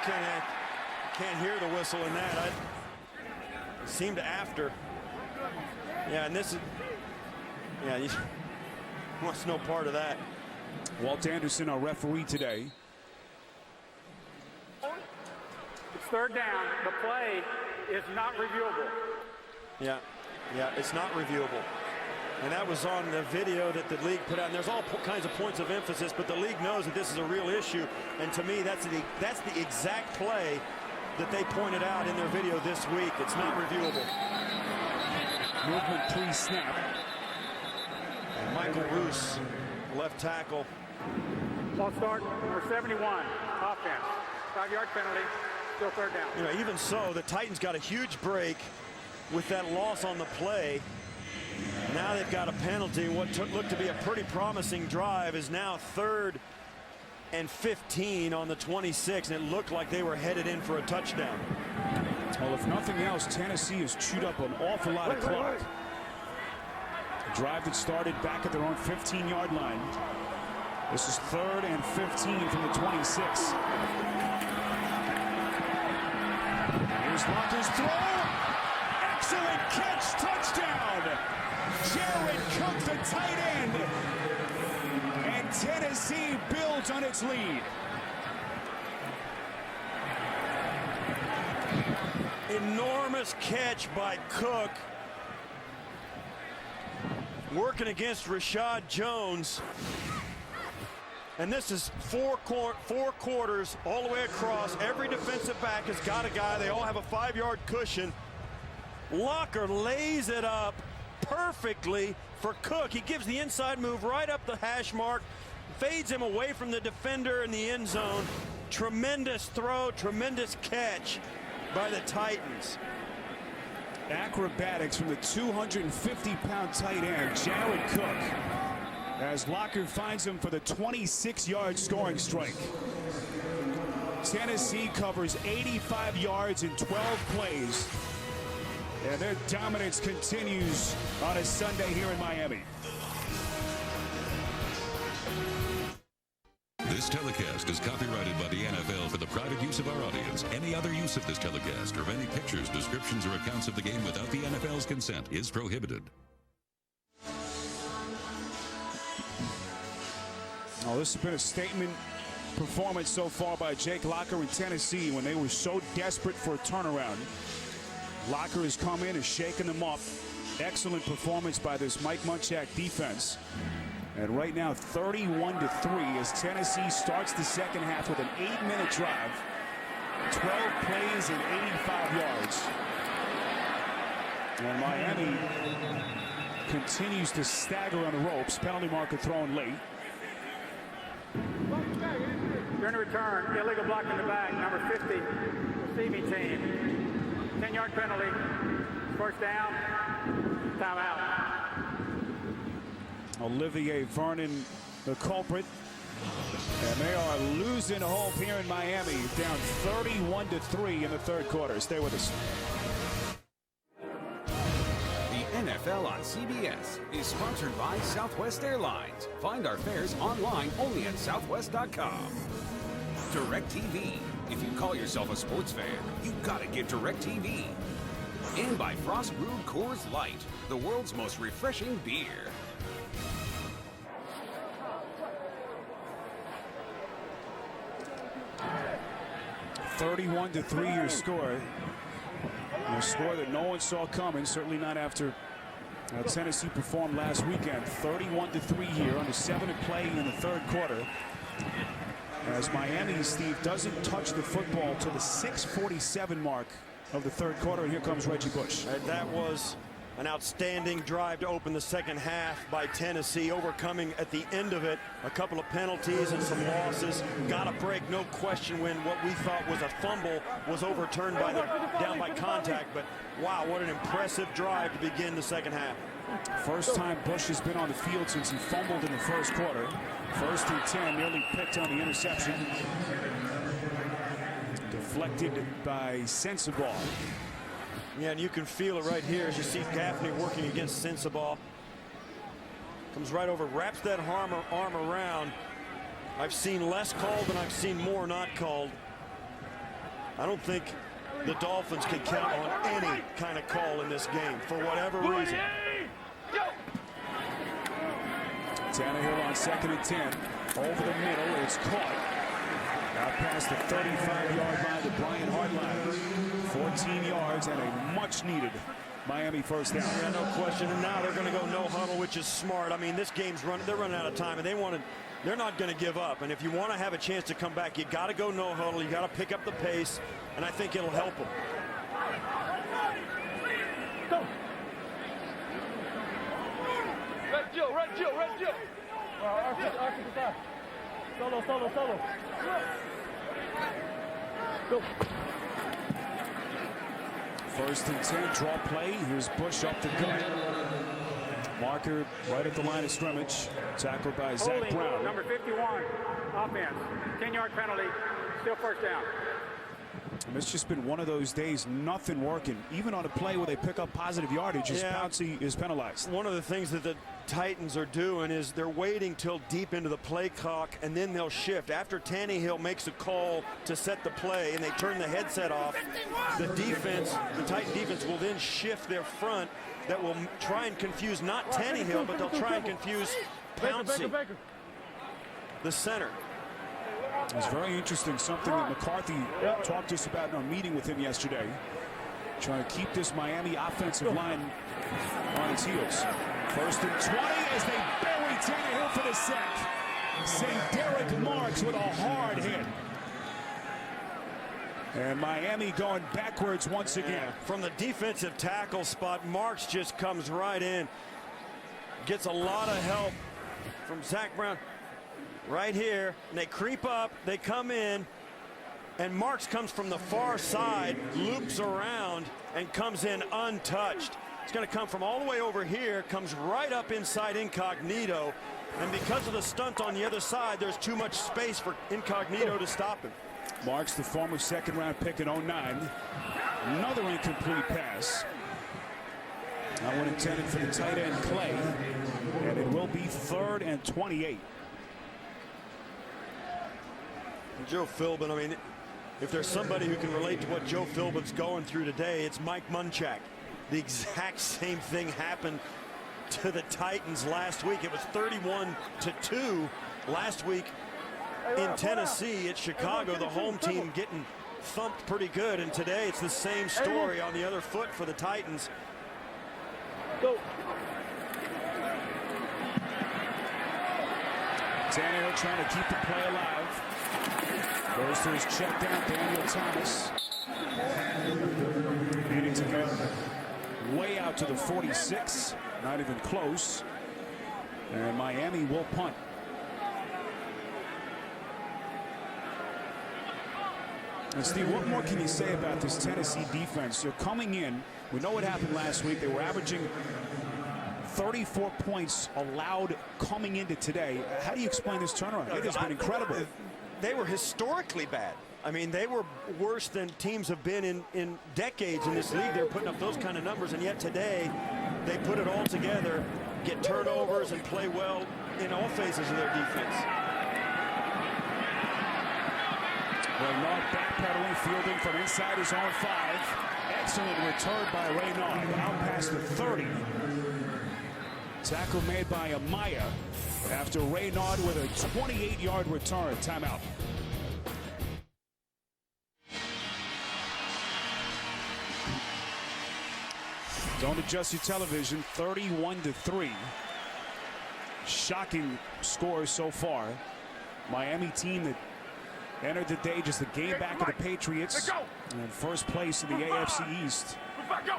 I can't hear the whistle in that. It seemed after. Yeah, and this is, yeah, he wants no part of that. Walt Anderson, our referee today. It's 3rd down. The play is not reviewable. Yeah, it's not reviewable. And that was on the video that the league put out. And there's all kinds of points of emphasis, but the league knows that this is a real issue. And to me, that's the exact play that they pointed out in their video this week. It's not reviewable. Movement pre-snap. And Michael Roos, left tackle. Ball start, number 71, offense. 5-yard penalty, still 3rd down. You know, even so, the Titans got a huge break with that loss on the play. Now they've got a penalty. What looked to be a pretty promising drive is now 3rd and 15 on the 26, and it looked like they were headed in for a touchdown. Well, if nothing else, Tennessee has chewed up an awful lot of clock. A drive that started back at their own 15-yard line. This is 3rd and 15 from the 26. Here's Locker's throw. Excellent catch, touchdown. Jared Cook, the tight end. And Tennessee builds on its lead. Enormous catch by Cook. Working against Rashad Jones. And this is four quarters all the way across. Every defensive back has got a guy. They all have a 5-yard cushion. Locker lays it up perfectly for Cook. He gives the inside move right up the hash mark, fades him away from the defender in the end zone. Tremendous throw, tremendous catch by the Titans. Acrobatics from the 250-pound tight end, Jared Cook, as Locker finds him for the 26-yard scoring strike. Tennessee covers 85 yards in 12 plays. And their dominance continues on a Sunday here in Miami. This telecast is copyrighted by the NFL for the private use of our audience. Any other use of this telecast or any pictures, descriptions, or accounts of the game without the NFL's consent is prohibited. Oh, this has been a statement performance so far by Jake Locker in Tennessee when they were so desperate for a turnaround. Locker has come in and shaken them up. Excellent performance by this Mike Munchak defense. And right now, 31-3 as Tennessee starts the second half with an 8-minute drive. 12 plays and 85 yards. And Miami continues to stagger on the ropes. Penalty marker thrown late. During the return, illegal block in the back, number 50, receiving team. 10-yard penalty, first down, timeout. Olivier Vernon, the culprit. And they are losing hope here in Miami, down 31-3 in the third quarter. Stay with us. The NFL on CBS is sponsored by Southwest Airlines. Find our fares online only at southwest.com. DirecTV. If you call yourself a sports fan, you gotta get DirecTV. And by Frost Brewed Coors Light, the world's most refreshing beer. 31-3 your score. A score that no one saw coming, certainly not after Tennessee performed last weekend. 31-3 here on the 7 to play in the third quarter. As Miami, Steve, doesn't touch the football to the 6:47 mark of the third quarter. And here comes Reggie Bush. That was an outstanding drive to open the second half by Tennessee, overcoming at the end of it a couple of penalties and some losses. Got a break, no question, when what we thought was a fumble was overturned by down by contact. But wow, what an impressive drive to begin the second half. First time Bush has been on the field since he fumbled in the first quarter. 1st and 10, nearly picked on the interception. Deflected by Sensabaugh. Yeah, and you can feel it right here as you see Gaffney working against Sensabaugh. Comes right over, wraps that arm around. I've seen less called and I've seen more not called. I don't think the Dolphins can count on any kind of call in this game for whatever reason. Tannehill on 2nd and 10. Over the middle, it's caught. Out past the 35-yard line to Brian Hartline. 14 yards and a much-needed Miami first down. Yeah, no question. And now they're going to go no huddle, which is smart. I mean, this game's running. They're running out of time, and they're not going to give up. And if you want to have a chance to come back, you got to go no huddle. You got to pick up the pace, and I think it'll help them. Go. Red Jill. Archie, Solo. Go. 1st and 10, draw play. Here's Bush up the gut. Marker right at the line of scrimmage. Tackled by Zach Holding, Brown. number 51, offense. 10-yard penalty, still first down. And it's just been one of those days, nothing working. Even on a play where they pick up positive yardage, Pouncey is penalized. One of the things that the Titans are doing is they're waiting till deep into the play clock, and then they'll shift. After Tannehill makes a call to set the play and they turn the headset off, the Titan defense will then shift their front. That will try and confuse not Tannehill, but they'll try and confuse Pouncey, the center. It's very interesting, something that McCarthy talked to us about in our meeting with him yesterday. Trying to keep this Miami offensive line on its heels. 1st and 20 as they bury Tannehill for the sack. St. Derek Marks with a hard hit. And Miami going backwards once again. From the defensive tackle spot, Marks just comes right in. Gets a lot of help from Zach Brown right here. And they creep up, they come in, and Marks comes from the far side, loops around, and comes in untouched. It's going to come from all the way over here, comes right up inside Incognito. And because of the stunt on the other side, there's too much space for Incognito to stop him. Marks, the former 2nd-round pick in 09. Another incomplete pass. That one intended for the tight end, Clay. And it will be 3rd and 28. Joe Philbin, I mean, if there's somebody who can relate to what Joe Philbin's going through today, it's Mike Munchak. The exact same thing happened to the Titans last week. It was 31-2 last week in Tennessee. At Chicago, the home team getting thumped pretty good, and today it's the same story on the other foot for the Titans. Go. Tannehill trying to keep the play alive. Goes to his check down, Daniel Thomas. Needing to get way out to the 46. Not even close. And Miami will punt. And Steve, what more can you say about this Tennessee defense? They're coming in. We know what happened last week. They were averaging 34 points allowed coming into today. How do you explain this turnaround? It has been incredible. They were historically bad. I mean, they were worse than teams have been in decades in this league. They're putting up those kind of numbers, and yet today they put it all together, get turnovers, and play well in all phases of their defense. Reynard backpedaling, fielding from inside his own 5. Excellent return by Reynard, out past the 30. Tackle made by Amaya after Reynard with a 28-yard return. Timeout. Don't adjust your television. 31-3. Shocking scores so far. Miami team that entered the day just a game back of the Patriots, and first place in the AFC East.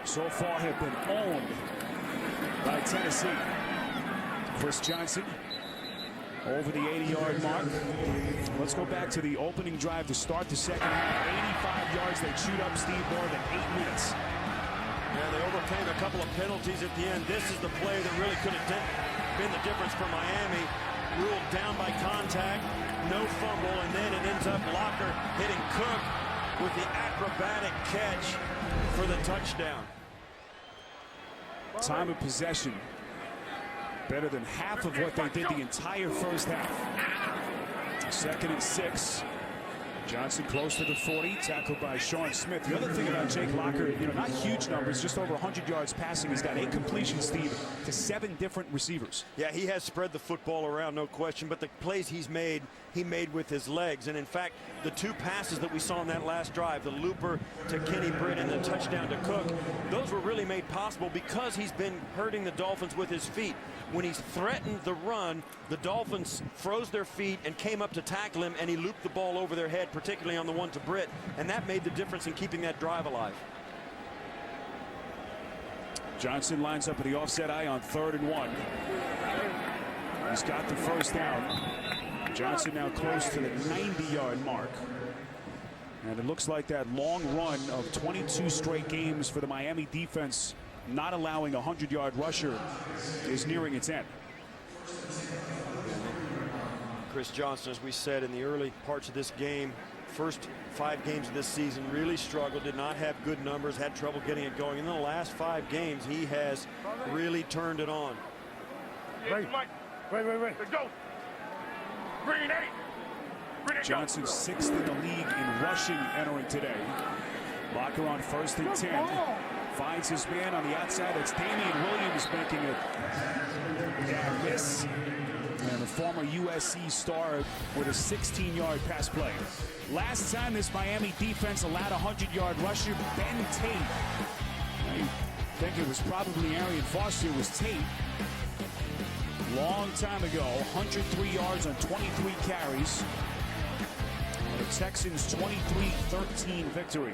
So far have been owned by Tennessee. Chris Johnson over the 80-yard mark. Let's go back to the opening drive to start the second half. 85 yards. They chewed up Steve more than 8 minutes. Yeah, they overcame a couple of penalties at the end. This is the play that really could have been the difference for Miami. Ruled down by contact, no fumble, and then it ends up Locker hitting Cook with the acrobatic catch for the touchdown. Time of possession better than half of what they did the entire first half. 2nd and 6. Johnson close to the 40, tackled by Sean Smith. The other thing about Jake Locker, not huge numbers, just over 100 yards passing. He's got 8 completions, Steve, to 7 different receivers. Yeah, he has spread the football around, no question, but the plays he made with his legs. And in fact, the 2 passes that we saw in that last drive, the looper to Kenny Britt and the touchdown to Cook, those were really made possible because he's been hurting the Dolphins with his feet. When he's threatened the run, the Dolphins froze their feet and came up to tackle him, and he looped the ball over their head, particularly on the one to Britt, and that made the difference in keeping that drive alive. Johnson lines up at the offset eye on 3rd and 1. He's got the first down. Johnson now close to the 90-yard mark. And it looks like that long run of 22 straight games for the Miami defense not allowing a 100-yard rusher is nearing its end. Chris Johnson, as we said in the early parts of this game, first 5 games of this season really struggled, did not have good numbers, had trouble getting it going. In the last 5 games, he has really turned it on. Wait. Let's go. Green 8. Johnson 6th in the league in rushing entering today. Locker on 1st and 10. Finds his man on the outside. It's Damian Williams making a miss. And the former USC star with a 16-yard pass play. Last time this Miami defense allowed a 100-yard rusher, Ben Tate. I think it was probably Arian Foster, was Tate. Long time ago, 103 yards on 23 carries. The Texans' 23-13 victory.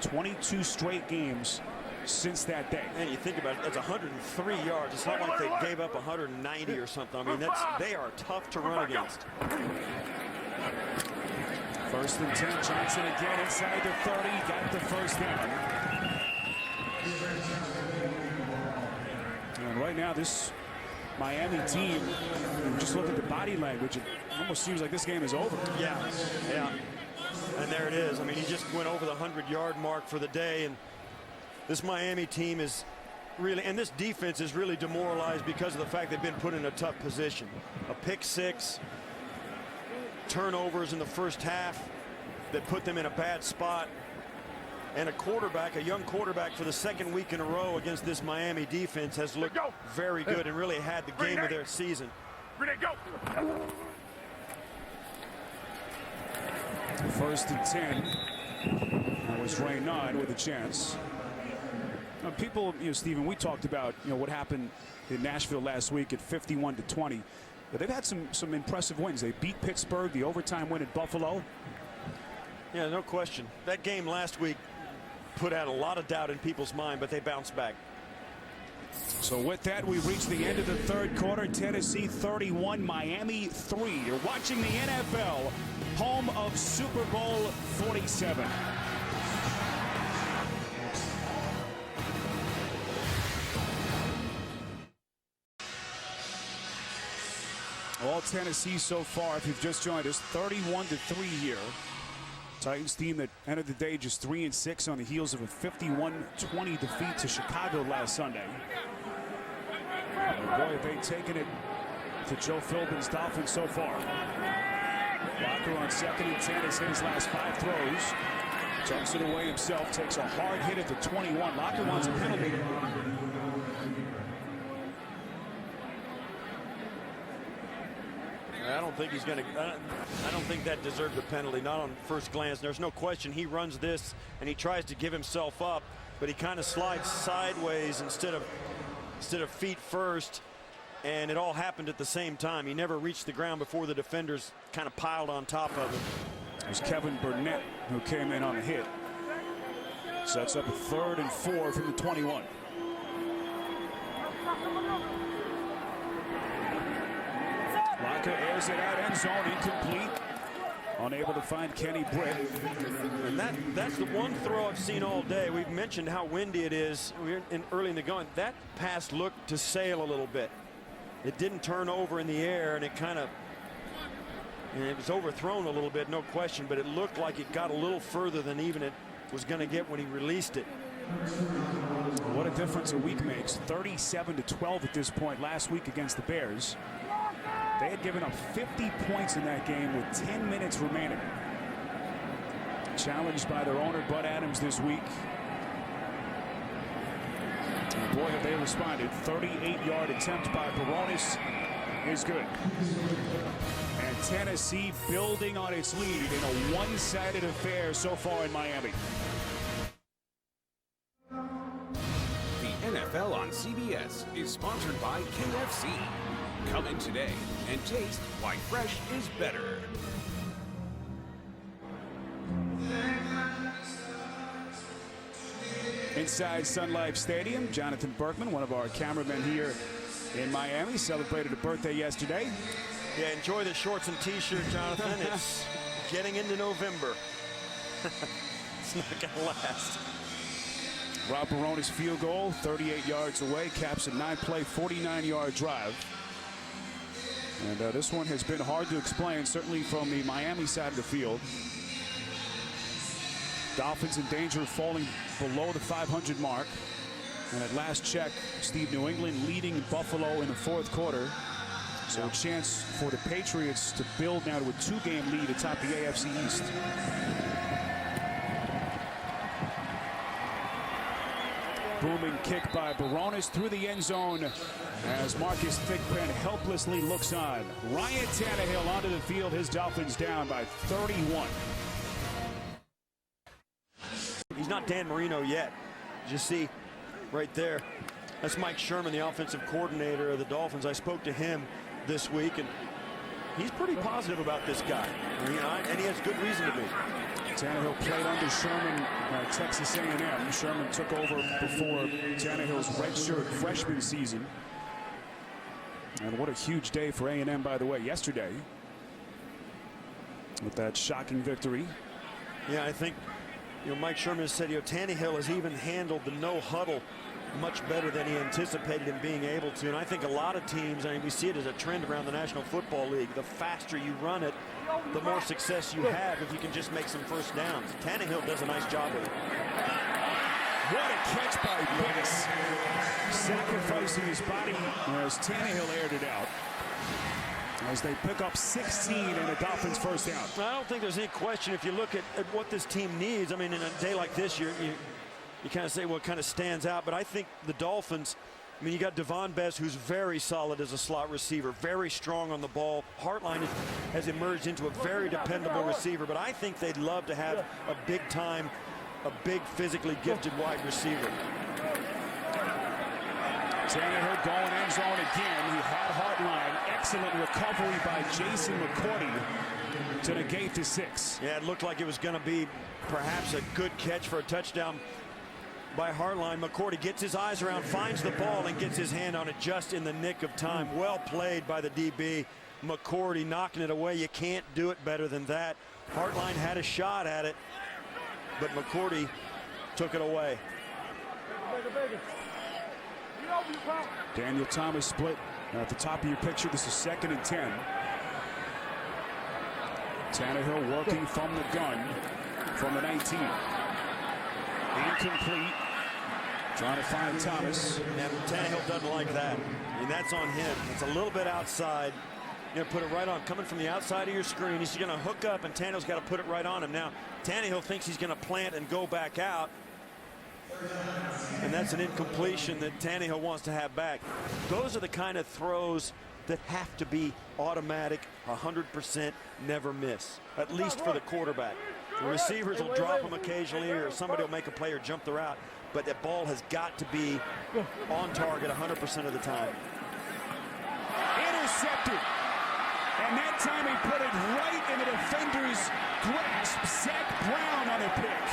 22 straight games since that day. And you think about it, that's 103 yards. It's not like they gave up 190 or something. I mean, they are tough to run against. 1st and 10, Johnson again inside the 30, got the first down. And right now, this Miami team, just look at the body language, it almost seems like this game is over. Yeah. And there it is. I mean, he just went over the 100-yard mark for the day, and this Miami team is really, and this defense is really demoralized because of the fact they've been put in a tough position. A pick 6, turnovers in the first half that put them in a bad spot, and a young quarterback for the 2nd week in a row against this Miami defense has looked very good and really had the game of their season. Go. 1st and 10. That was Reynaud with a chance. Now, people, Stephen, we talked about, what happened in Nashville last week at 51-20. But they've had some impressive wins. They beat Pittsburgh, the overtime win at Buffalo. Yeah, no question. That game last week put out a lot of doubt in people's mind, but they bounced back. So with that, we reach the end of the 3rd quarter. Tennessee 31, Miami 3. You're watching the NFL, home of Super Bowl 47. All Tennessee so far, if you've just joined us, 31-3 here. Titans team that ended the day just 3-6 on the heels of a 51-20 defeat to Chicago last Sunday. And boy, have they taken it to Joe Philbin's Dolphins so far. Locker on 2nd and 10 has hit his last 5 throws. Tucks it away himself, takes a hard hit at the 21. Locker wants a penalty. I don't think he's going to. I don't think that deserved a penalty. Not on first glance. There's no question he runs this and he tries to give himself up, but he kind of slides sideways instead of feet first, and it all happened at the same time. He never reached the ground before the defenders kind of piled on top of him. It was Kevin Burnett who came in on the hit. Sets up a 3rd and 4 from the 21. Locker airs it out, end zone, incomplete. Unable to find Kenny Britt. And that's the one throw I've seen all day. We've mentioned how windy it is early in the going. That pass looked to sail a little bit. It didn't turn over in the air, and it was overthrown a little bit, no question, but it looked like it got a little further than even it was going to get when he released it. What a difference a week makes. 37-12 at this point last week against the Bears. They had given up 50 points in that game with 10 minutes remaining. Challenged by their owner, Bud Adams, this week. And boy, have they responded. 38-yard attempt by Baronis is good. And Tennessee building on its lead in a one-sided affair so far in Miami. The NFL on CBS is sponsored by KFC. Come in today and taste why fresh is better. Inside Sun Life Stadium, Jonathan Berkman, one of our cameramen here in Miami, celebrated a birthday yesterday. Yeah, enjoy the shorts and t-shirt, Jonathan. It's getting into November. It's not going to last. Rob Barone's field goal, 38 yards away, caps a 9-play, 49-yard drive. And this one has been hard to explain, certainly from the Miami side of the field. Dolphins in danger of falling below the 500 mark. And at last check, Steve, New England leading Buffalo in the fourth quarter. So a chance for the Patriots to build now to a 2-game lead atop the AFC East. Booming kick by Barones through the end zone as Marcus Thigpen helplessly looks on. Ryan Tannehill onto the field, his Dolphins down by 31. He's not Dan Marino yet. You see right there, that's Mike Sherman, the offensive coordinator of the Dolphins. I spoke to him this week, and he's pretty positive about this guy. And he has good reason to be. Tannehill played under Sherman at Texas A&M. Sherman took over before Tannehill's redshirt freshman season. And what a huge day for A&M, by the way, yesterday with that shocking victory. Yeah, I think Mike Sherman has said Tannehill has even handled the no huddle much better than he anticipated him being able to. And I think a lot of teams, we see it as a trend around the National Football League. The faster you run it, the more success you have if you can just make some first downs. Tannehill does a nice job with it. What a catch by Bass. Sacrificing his body as Tannehill aired it out. As they pick up 16 and a Dolphins first down. I don't think there's any question if you look at what this team needs. In a day like this, you kind of say what kind of stands out. But I think the Dolphins, you got Devon Bess, who's very solid as a slot receiver, very strong on the ball. Hartline has emerged into a very dependable receiver. But I think they'd love to have a big physically gifted wide receiver. Tannehill going end zone again. He had Hartline. Excellent recovery by Jason McCourty to negate the 6. Yeah, it looked like it was going to be perhaps a good catch for a touchdown by Hartline. McCourty gets his eyes around, finds the ball, and gets his hand on it just in the nick of time. Well played by the DB. McCourty knocking it away. You can't do it better than that. Hartline had a shot at it, but McCourty took it away. Daniel Thomas split at the top of your picture. This is 2nd and 10. Tannehill working from the gun from the 19. Incomplete. Trying to find Thomas. And Tannehill doesn't like that. That's on him. It's a little bit outside. Put it right on. Coming from the outside of your screen. He's going to hook up, and Tannehill's got to put it right on him. Now, Tannehill thinks he's going to plant and go back out. And that's an incompletion that Tannehill wants to have back. Those are the kind of throws that have to be automatic, 100%, never miss, at least for the quarterback. The receivers will drop them occasionally, or somebody will make a play or jump the route, but that ball has got to be on target 100% of the time. Intercepted. And that time he put it right in the defender's grasp. Zach Brown on the pick.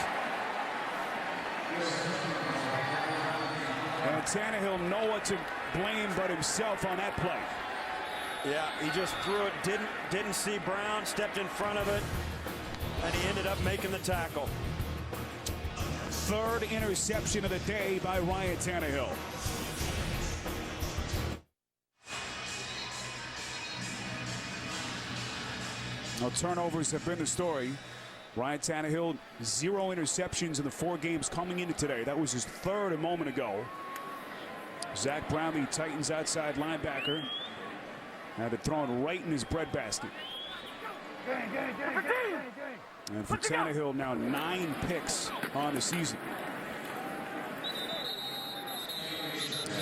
And Tannehill know what to blame but himself on that play. Yeah, he just threw it, didn't see Brown, stepped in front of it, and he ended up making the tackle. 3rd interception of the day by Ryan Tannehill. Now, turnovers have been the story. Ryan Tannehill, 0 interceptions in the 4 games coming into today. That was his 3rd a moment ago. Zach Brown, the Titans outside linebacker, had it thrown right in his breadbasket. And for Tannehill, now 9 picks on the season.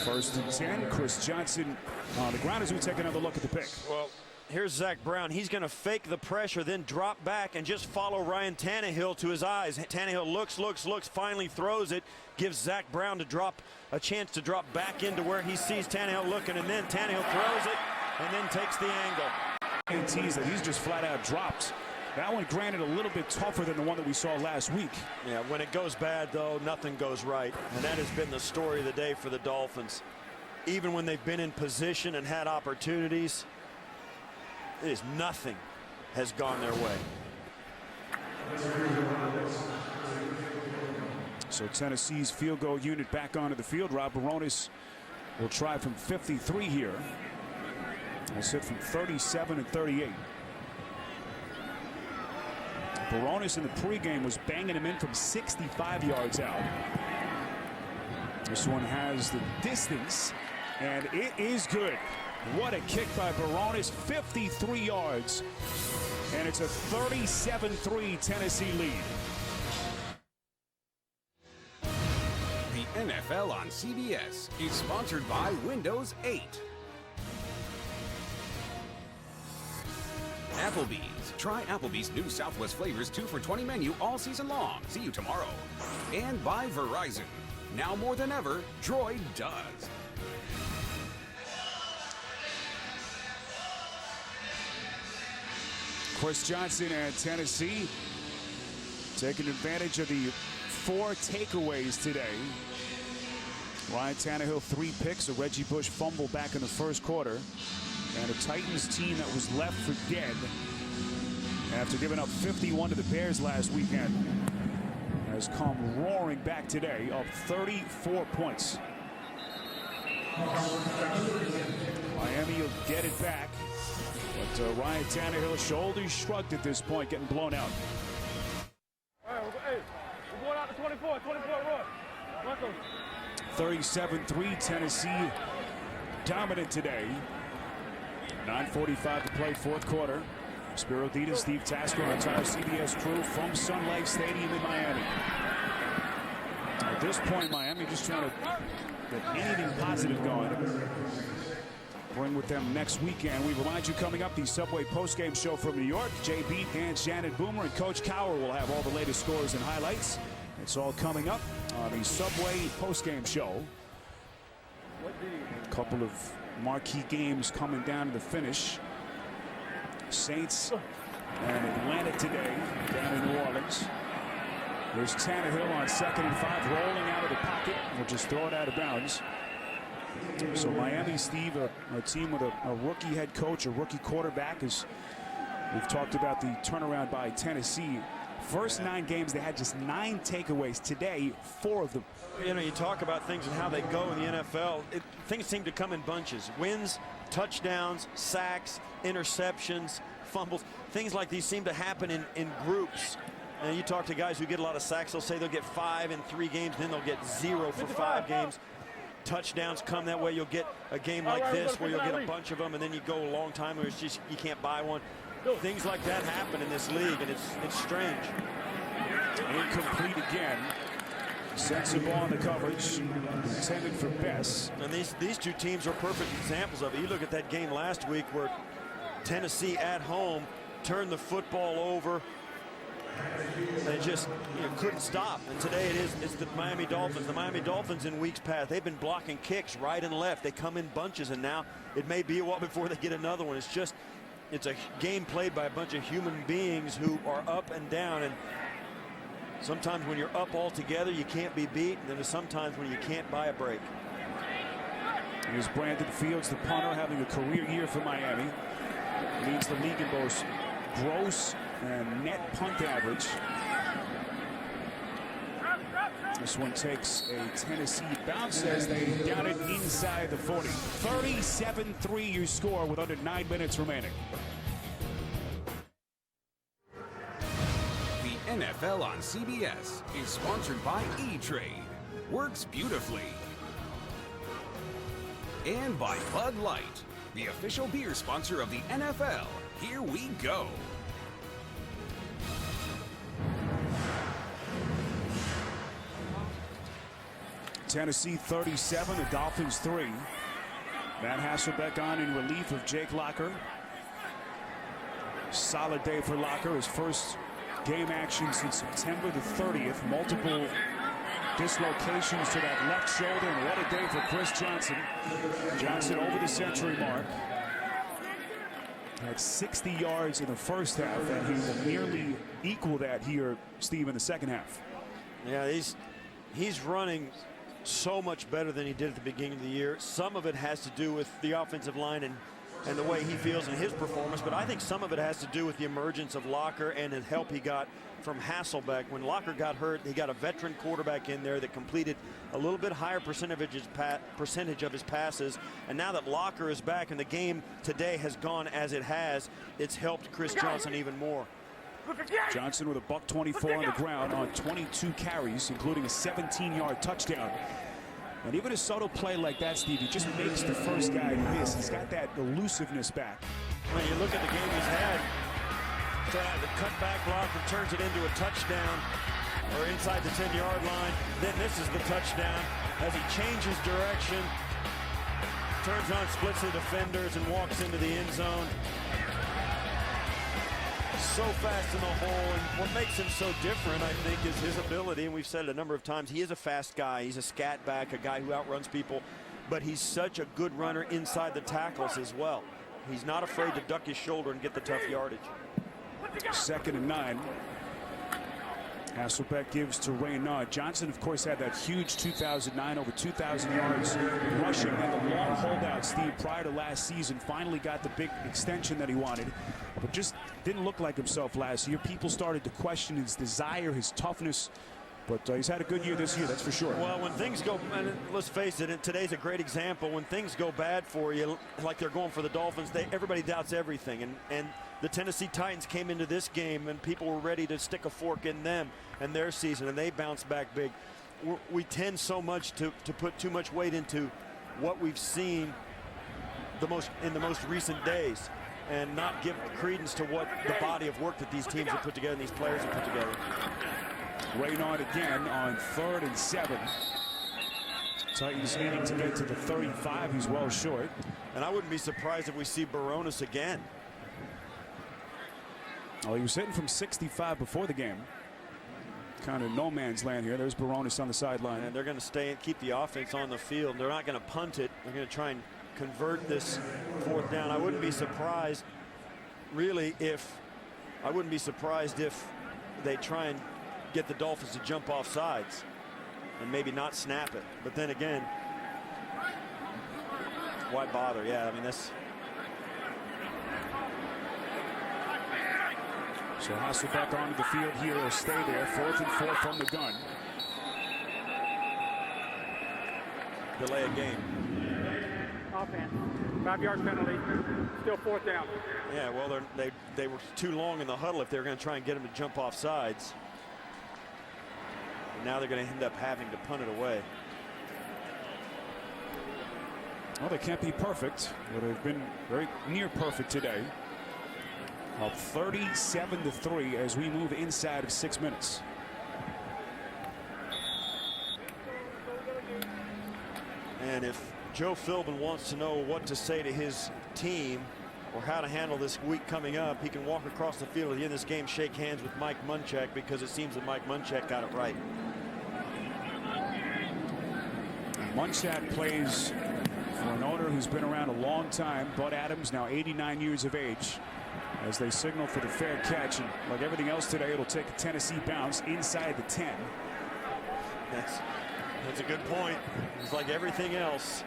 1st and 10. Chris Johnson on the ground as we take another look at the pick. Well, here's Zach Brown. He's going to fake the pressure, then drop back and just follow Ryan Tannehill to his eyes. Tannehill looks, finally throws it, gives Zach Brown a chance to drop back into where he sees Tannehill looking, and then Tannehill throws it and then takes the angle. That he's just flat out dropped. That one, granted, a little bit tougher than the one that we saw last week. Yeah, when it goes bad, though, nothing goes right. And that has been the story of the day for the Dolphins. Even when they've been in position and had opportunities, nothing has gone their way. So Tennessee's field goal unit back onto the field. Rob Baronis will try from 53 here. He'll sit from 37 and 38. Baronis in the pregame was banging him in from 65 yards out. This one has the distance, and it is good. What a kick by Baronis, 53 yards, and it's a 37-3 Tennessee lead. The NFL on CBS is sponsored by Windows 8. Applebee's. Try Applebee's new Southwest Flavors 2 for $20 menu all season long. See you tomorrow. And by Verizon. Now more than ever, Droid does. Chris Johnson and Tennessee taking advantage of the 4 takeaways today. Ryan Tannehill 3 picks, a Reggie Bush fumble back in the first quarter, and a Titans team that was left for dead after giving up 51 to the Bears last weekend has come roaring back today, up 34 points. Miami will get it back, but Ryan Tannehill, shoulders shrugged at this point, getting blown out. Hey, we're going out to 24, run. 37-3 Tennessee dominant today. 9:45 to play, fourth quarter. Spiro Deedon, Steve Tasker, our entire CBS crew from Sun Life Stadium in Miami. At this point, Miami just trying to get anything positive going. Bring with them next weekend. We remind you, coming up, the Subway postgame show from New York. Jay Beat and Shannon Boomer and Coach Cowher will have all the latest scores and highlights. It's all coming up on the Subway postgame show. A couple of marquee games coming down to the finish. Saints and Atlanta today down in New Orleans. There's Tannehill on 2nd and 5, rolling out of the pocket. We'll just throw it out of bounds. So Miami, Steve, a team with a rookie head coach, a rookie quarterback, as we've talked about the turnaround by Tennessee. First 9 games, they had just 9 takeaways. Today, 4 of them. You know, you talk about things and how they go in the NFL. Things seem to come in bunches. Wins, touchdowns, sacks, interceptions, fumbles. Things like these seem to happen in groups. And you talk to guys who get a lot of sacks, they'll say they'll get 5 in 3 games, then they'll get 0 for 5 games. Touchdowns come that way. You'll get a game like this where you'll get a bunch of them, and then you go a long time where it's just you can't buy one. Things like that happen in this league, and it's strange. Incomplete again. Sets the ball in the coverage, intended for Bess. And these two teams are perfect examples of it. You look at that game last week where Tennessee at home turned the football over. They just couldn't stop. And today it's the Miami Dolphins. The Miami Dolphins in weeks past, they've been blocking kicks right and left. They come in bunches, and now it may be a while before they get another one. It's a game played by a bunch of human beings who are up and down. And sometimes when you're up all together, you can't be beat. And then there's sometimes when you can't buy a break. Here's Brandon Fields, the punter, having a career year for Miami. Leads the league in both gross and net punt average. This one takes a Tennessee bounce as they down it inside the 40. 37-3 your score with under 9 minutes remaining. The NFL on CBS is sponsored by E-Trade. Works beautifully. And by Bud Light, the official beer sponsor of the NFL. Here we go. Tennessee 37, the Dolphins 3. Matt Hasselbeck on in relief of Jake Locker. Solid day for Locker, his first game action since September the 30th. Multiple dislocations to that left shoulder, and what a day for Chris Johnson. Johnson over the century mark. Had 60 yards in the first half, and he will nearly equal that here, Steve, in the second half. Yeah, he's running so much better than he did at the beginning of the year. Some of it has to do with the offensive line and and the way he feels in his performance, but I think some of it has to do with the emergence of Locker and the help he got from Hasselbeck. When Locker got hurt, he got a veteran quarterback in there that completed a little bit higher percentage of his passes, and now that Locker is back and the game today has gone as it has, it's helped Chris Johnson even more. Johnson with a $124 on the ground on 22 carries, including a 17-yard touchdown. And even a subtle play like that, Steve, he just makes the first guy miss. He's got that elusiveness back. When you look at the game he's had, the cutback block and turns it into a touchdown or inside the 10-yard line. Then this is the touchdown as he changes direction, turns on, splits the defenders, and walks into the end zone. So fast in the hole, and what makes him so different, I think, is his ability, and we've said it a number of times, he is a fast guy. He's a scat back, a guy who outruns people, but he's such a good runner inside the tackles as well. He's not afraid to duck his shoulder and get the tough yardage. 2nd and 9. Hasselbeck gives to Reynaud. Johnson, of course, had that huge 2009, over 2,000 yards rushing, and the long holdout, Steve, prior to last season. Finally got the big extension that he wanted, but just didn't look like himself last year. People started to question his desire, his toughness, but he's had a good year this year, that's for sure. Well, when things go, and let's face it, and today's a great example, when things go bad for you, like they're going for the Dolphins, everybody doubts everything, and the Tennessee Titans came into this game and people were ready to stick a fork in them and their season, and they bounced back big. We tend so much to put too much weight into what we've seen in the most recent days and not give credence to what the body of work that these teams have put together and these players have put together. Reynaud again on 3rd and 7. Titans needing to get to the 35. He's well short. And I wouldn't be surprised if we see Baronis again. Well, he was hitting from 65 before the game. Kind of no man's land here. There's Baronis on the sideline. And they're going to stay and keep the offense on the field. They're not going to punt it. They're going to try and convert this 4th down. I wouldn't be surprised, really, if they try and get the Dolphins to jump off sides and maybe not snap it. But then again, why bother? Yeah, I mean, that's... So Hasselbeck onto the field here, will stay there. 4th and 4 from the gun. Delay a game. Offense. 5-yard penalty. Still 4th down. Yeah, well, they were too long in the huddle if they were going to try and get him to jump off sides. And now they're going to end up having to punt it away. Well, they can't be perfect, but they've been very near perfect today. Up 37-3 as we move inside of 6 minutes. And if Joe Philbin wants to know what to say to his team or how to handle this week coming up, he can walk across the field at the end of this game, shake hands with Mike Munchak, because it seems that Mike Munchak got it right. Munchak plays for an owner who's been around a long time. Bud Adams, now 89 years of age, as they signal for the fair catch. And like everything else today, it'll take a Tennessee bounce inside the 10. That's a good point. It's like everything else.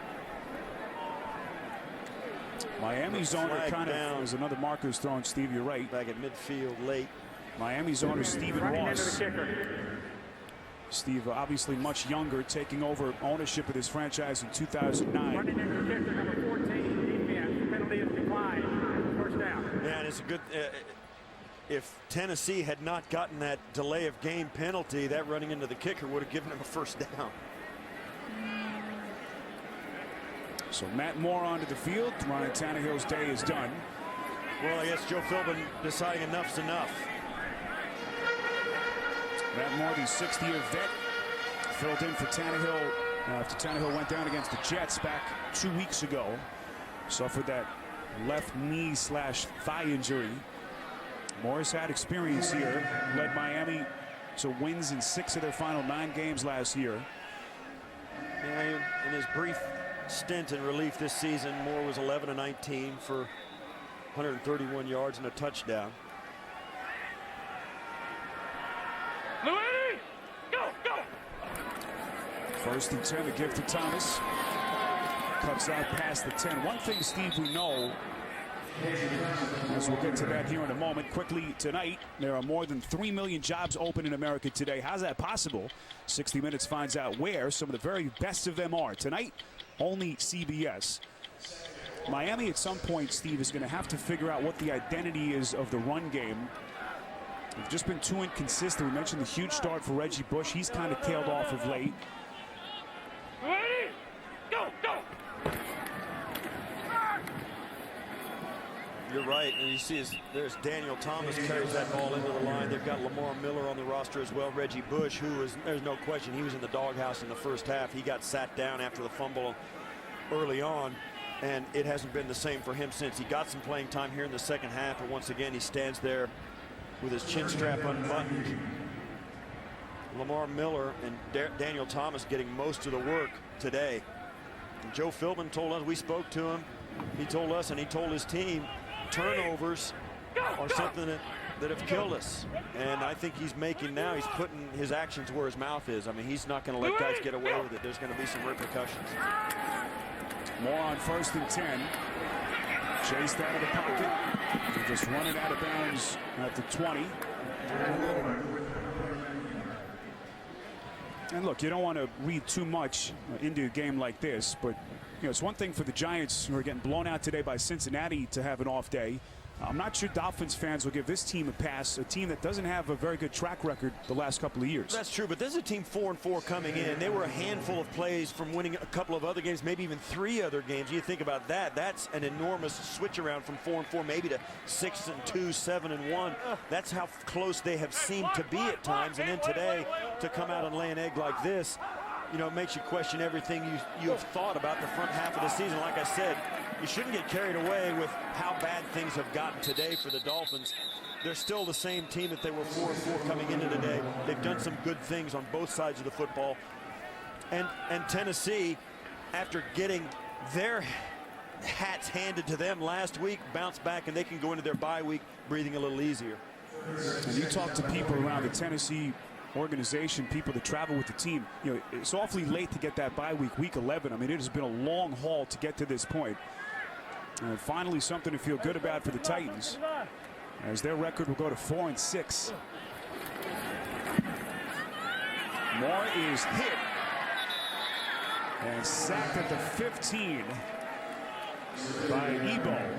Miami's owner kind of was another marker's thrown, Steve, you're right. Back at midfield late. Miami's owner, Stephen Ross. Steve, obviously much younger, taking over ownership of this franchise in 2009. Running into the kicker, number 14, defense. Penalty is declined. 1st down. Yeah, and it's a good... if Tennessee had not gotten that delay of game penalty, that running into the kicker would have given him a 1st down. So Matt Moore onto the field. Ryan Tannehill's day is done. Well, I guess Joe Philbin deciding enough's enough. Matt Moore, the 60-year vet, filled in for Tannehill after Tannehill went down against the Jets back 2 weeks ago. Suffered that left knee / thigh injury. Moore's had experience here. Led Miami to wins in 6 of their final 9 games last year. Yeah, in his brief stint in relief this season, Moore was 11-19 for 131 yards and a touchdown. Louis, go! 1st and 10 to give to Thomas. Cuts out past the 10. One thing, Steve, we know As we'll get to that here in a moment. Quickly tonight, there are more than 3 million jobs open in America today. How's that possible? 60 Minutes finds out where some of the very best of them are. Tonight, only CBS. Miami at some point, Steve, is going to have to figure out what the identity is of the run game. They've just been too inconsistent. We mentioned the huge start for Reggie Bush. He's kind of tailed off of late. Ready? Go, go! You're right, and you see there's Daniel Thomas carries that ball into the line. They've got Lamar Miller on the roster as well. Reggie Bush, who is, there's no question, he was in the doghouse in the first half. He got sat down after the fumble early on, and it hasn't been the same for him since. He got some playing time here in the second half, but once again, he stands there with his chin strap unbuttoned. Lamar Miller and Daniel Thomas getting most of the work today. And Joe Philbin told us, we spoke to him, he told us and he told his team, turnovers are something that have killed us. And I think he's making now, he's putting his actions where his mouth is. I mean, he's not going to let guys get away with it. There's going to be some repercussions. More on 1st and 10. Chased out of the pocket. They just run it out of bounds at the 20. And look, you don't want to read too much into a game like this, but it's one thing for the Giants, who are getting blown out today by Cincinnati, to have an off day. I'm not sure Dolphins fans will give this team a pass, a team that doesn't have a very good track record the last couple of years. That's true, but this is a team 4-4 coming in. They were a handful of plays from winning a couple of other games, maybe even 3 other games. You think about that. That's an enormous switch around from 4-4 maybe to 6-2, 7-1. That's how close they have seemed to be at times. And then today, to come out and lay an egg like this, it makes you question everything you have thought about the front half of the season. Like I said, you shouldn't get carried away with how bad things have gotten today for the Dolphins. They're still the same team that they were 4-4 coming into today. They've done some good things on both sides of the football. And Tennessee, after getting their hats handed to them last week, bounced back, and they can go into their bye week breathing a little easier. And you talk to people around the Tennessee organization, people that travel with the team, it's awfully late to get that bye week, week 11. I mean, it has been a long haul to get to this point. And finally, something to feel good about for the Titans, as their record will go to 4-6. Moore is hit and sacked at the 15 by Ebo.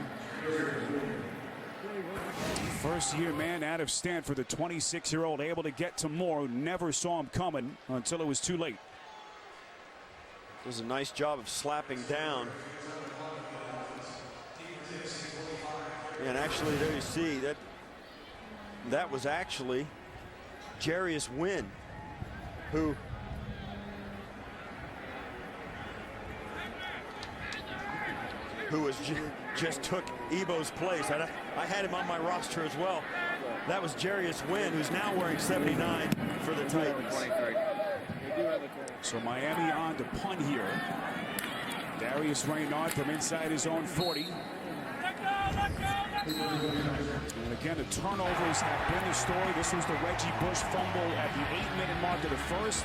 First-year man out of Stanford, the 26-year-old, able to get to Moore, who never saw him coming until it was too late. Does a nice job of slapping down. And actually, there you see that was actually Jarius Wynn, who just took Ebo's place. I had him on my roster as well. That was Jarius Wynn, who's now wearing 79 for the Titans. So Miami on to punt here. Darius Raynard from inside his own 40. And again, the turnovers have been the story. This was the Reggie Bush fumble at the 8-minute mark of the first.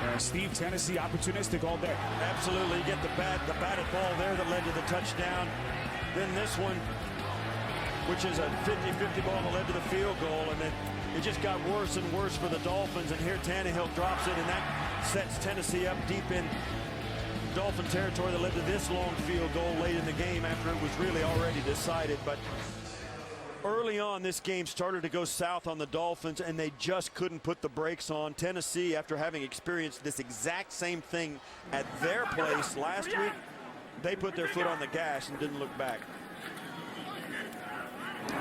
And Steve, Tennessee opportunistic all day. Absolutely. You get the batted ball there that led to the touchdown. Then this one, which is a 50-50 ball that led to the field goal. And then it just got worse and worse for the Dolphins. And here Tannehill drops it, and that sets Tennessee up deep in Dolphin territory that led to this long field goal late in the game after it was really already decided. But early on, this game started to go south on the Dolphins, and they just couldn't put the brakes on. Tennessee, after having experienced this exact same thing at their place last week, they put their foot on the gas and didn't look back.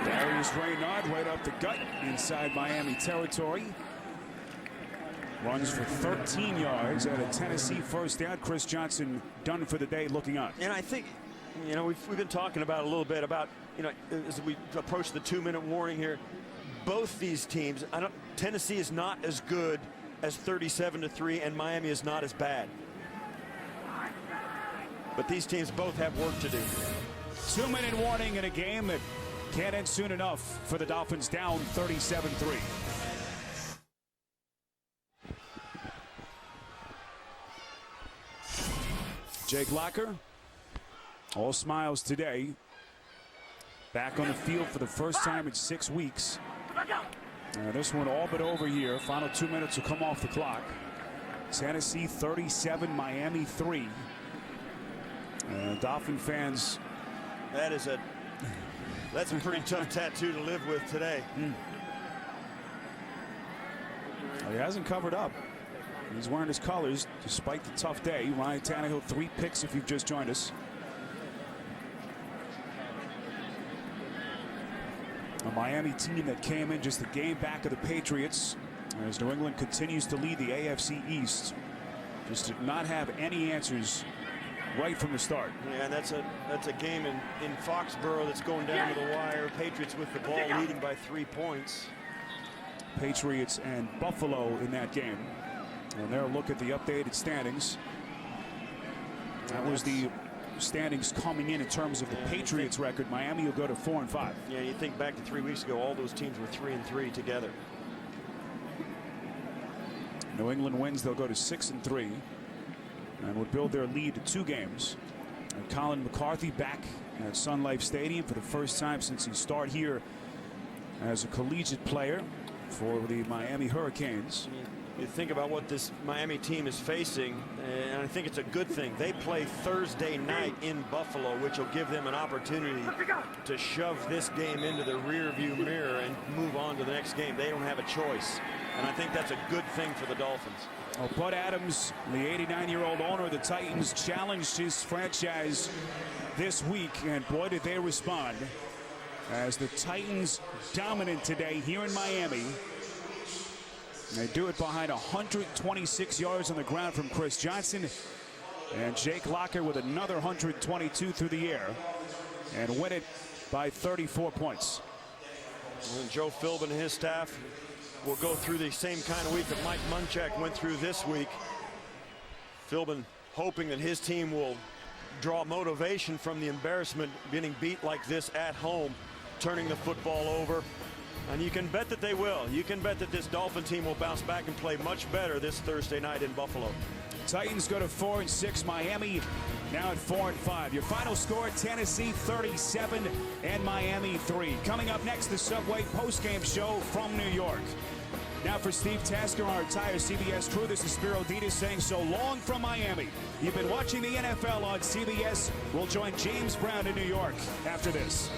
Darius Raynard right up the gut inside Miami territory. Runs for 13 yards at a Tennessee first down. Chris Johnson done for the day, looking up. And I think, we've been talking about a little bit about, as we approach the 2-minute warning here, both these teams, Tennessee is not as good as 37-3, and Miami is not as bad. But these teams both have work to do. 2-minute warning in a game that can't end soon enough for the Dolphins, down 37-3. Jake Locker, all smiles today. back on the field for the first time in 6 weeks. This one all but over here. Final 2 minutes will come off the clock. Tennessee 37, Miami 3. Dolphin fans. That's a pretty tough tattoo to live with today. Well, he hasn't covered up. He's wearing his colors despite the tough day. Ryan Tannehill, 3 picks if you've just joined us. A Miami team that came in just a game back of the Patriots as New England continues to lead the AFC East. Just did not have any answers right from the start. Yeah, and that's a game in Foxborough that's going down to the wire. Patriots with the ball leading by 3 points. Patriots and Buffalo in that game. And they'll look at the updated standings. That was the standings coming in terms of the Patriots record. Miami will go to 4-5. Yeah, you think back to 3 weeks ago, all those teams were 3-3 together. New England wins, they'll go to 6-3 and would build their lead to 2 games. And Colin McCarthy back at Sun Life Stadium for the first time since he started here as a collegiate player for the Miami Hurricanes. You think about what this Miami team is facing, and I think it's a good thing. They play Thursday night in Buffalo, which will give them an opportunity to shove this game into the rearview mirror and move on to the next game. They don't have a choice, and I think that's a good thing for the Dolphins. Well, Bud Adams, the 89-year-old owner of the Titans, challenged his franchise this week, and boy, did they respond. As the Titans dominant today here in Miami. They do it behind 126 yards on the ground from Chris Johnson. And Jake Locker with another 122 through the air. And win it by 34 points. And Joe Philbin and his staff will go through the same kind of week that Mike Munchak went through this week. Philbin hoping that his team will draw motivation from the embarrassment getting beat like this at home, turning the football over. And you can bet that they will. You can bet that this Dolphin team will bounce back and play much better this Thursday night in Buffalo. Titans go to 4-6. Miami now at 4-5. Your final score: Tennessee 37 and Miami 3. Coming up next, the Subway postgame show from New York. Now for Steve Tasker, our entire CBS crew, this is Spiro Ditas saying so long from Miami. You've been watching the NFL on CBS. We'll join James Brown in New York after this.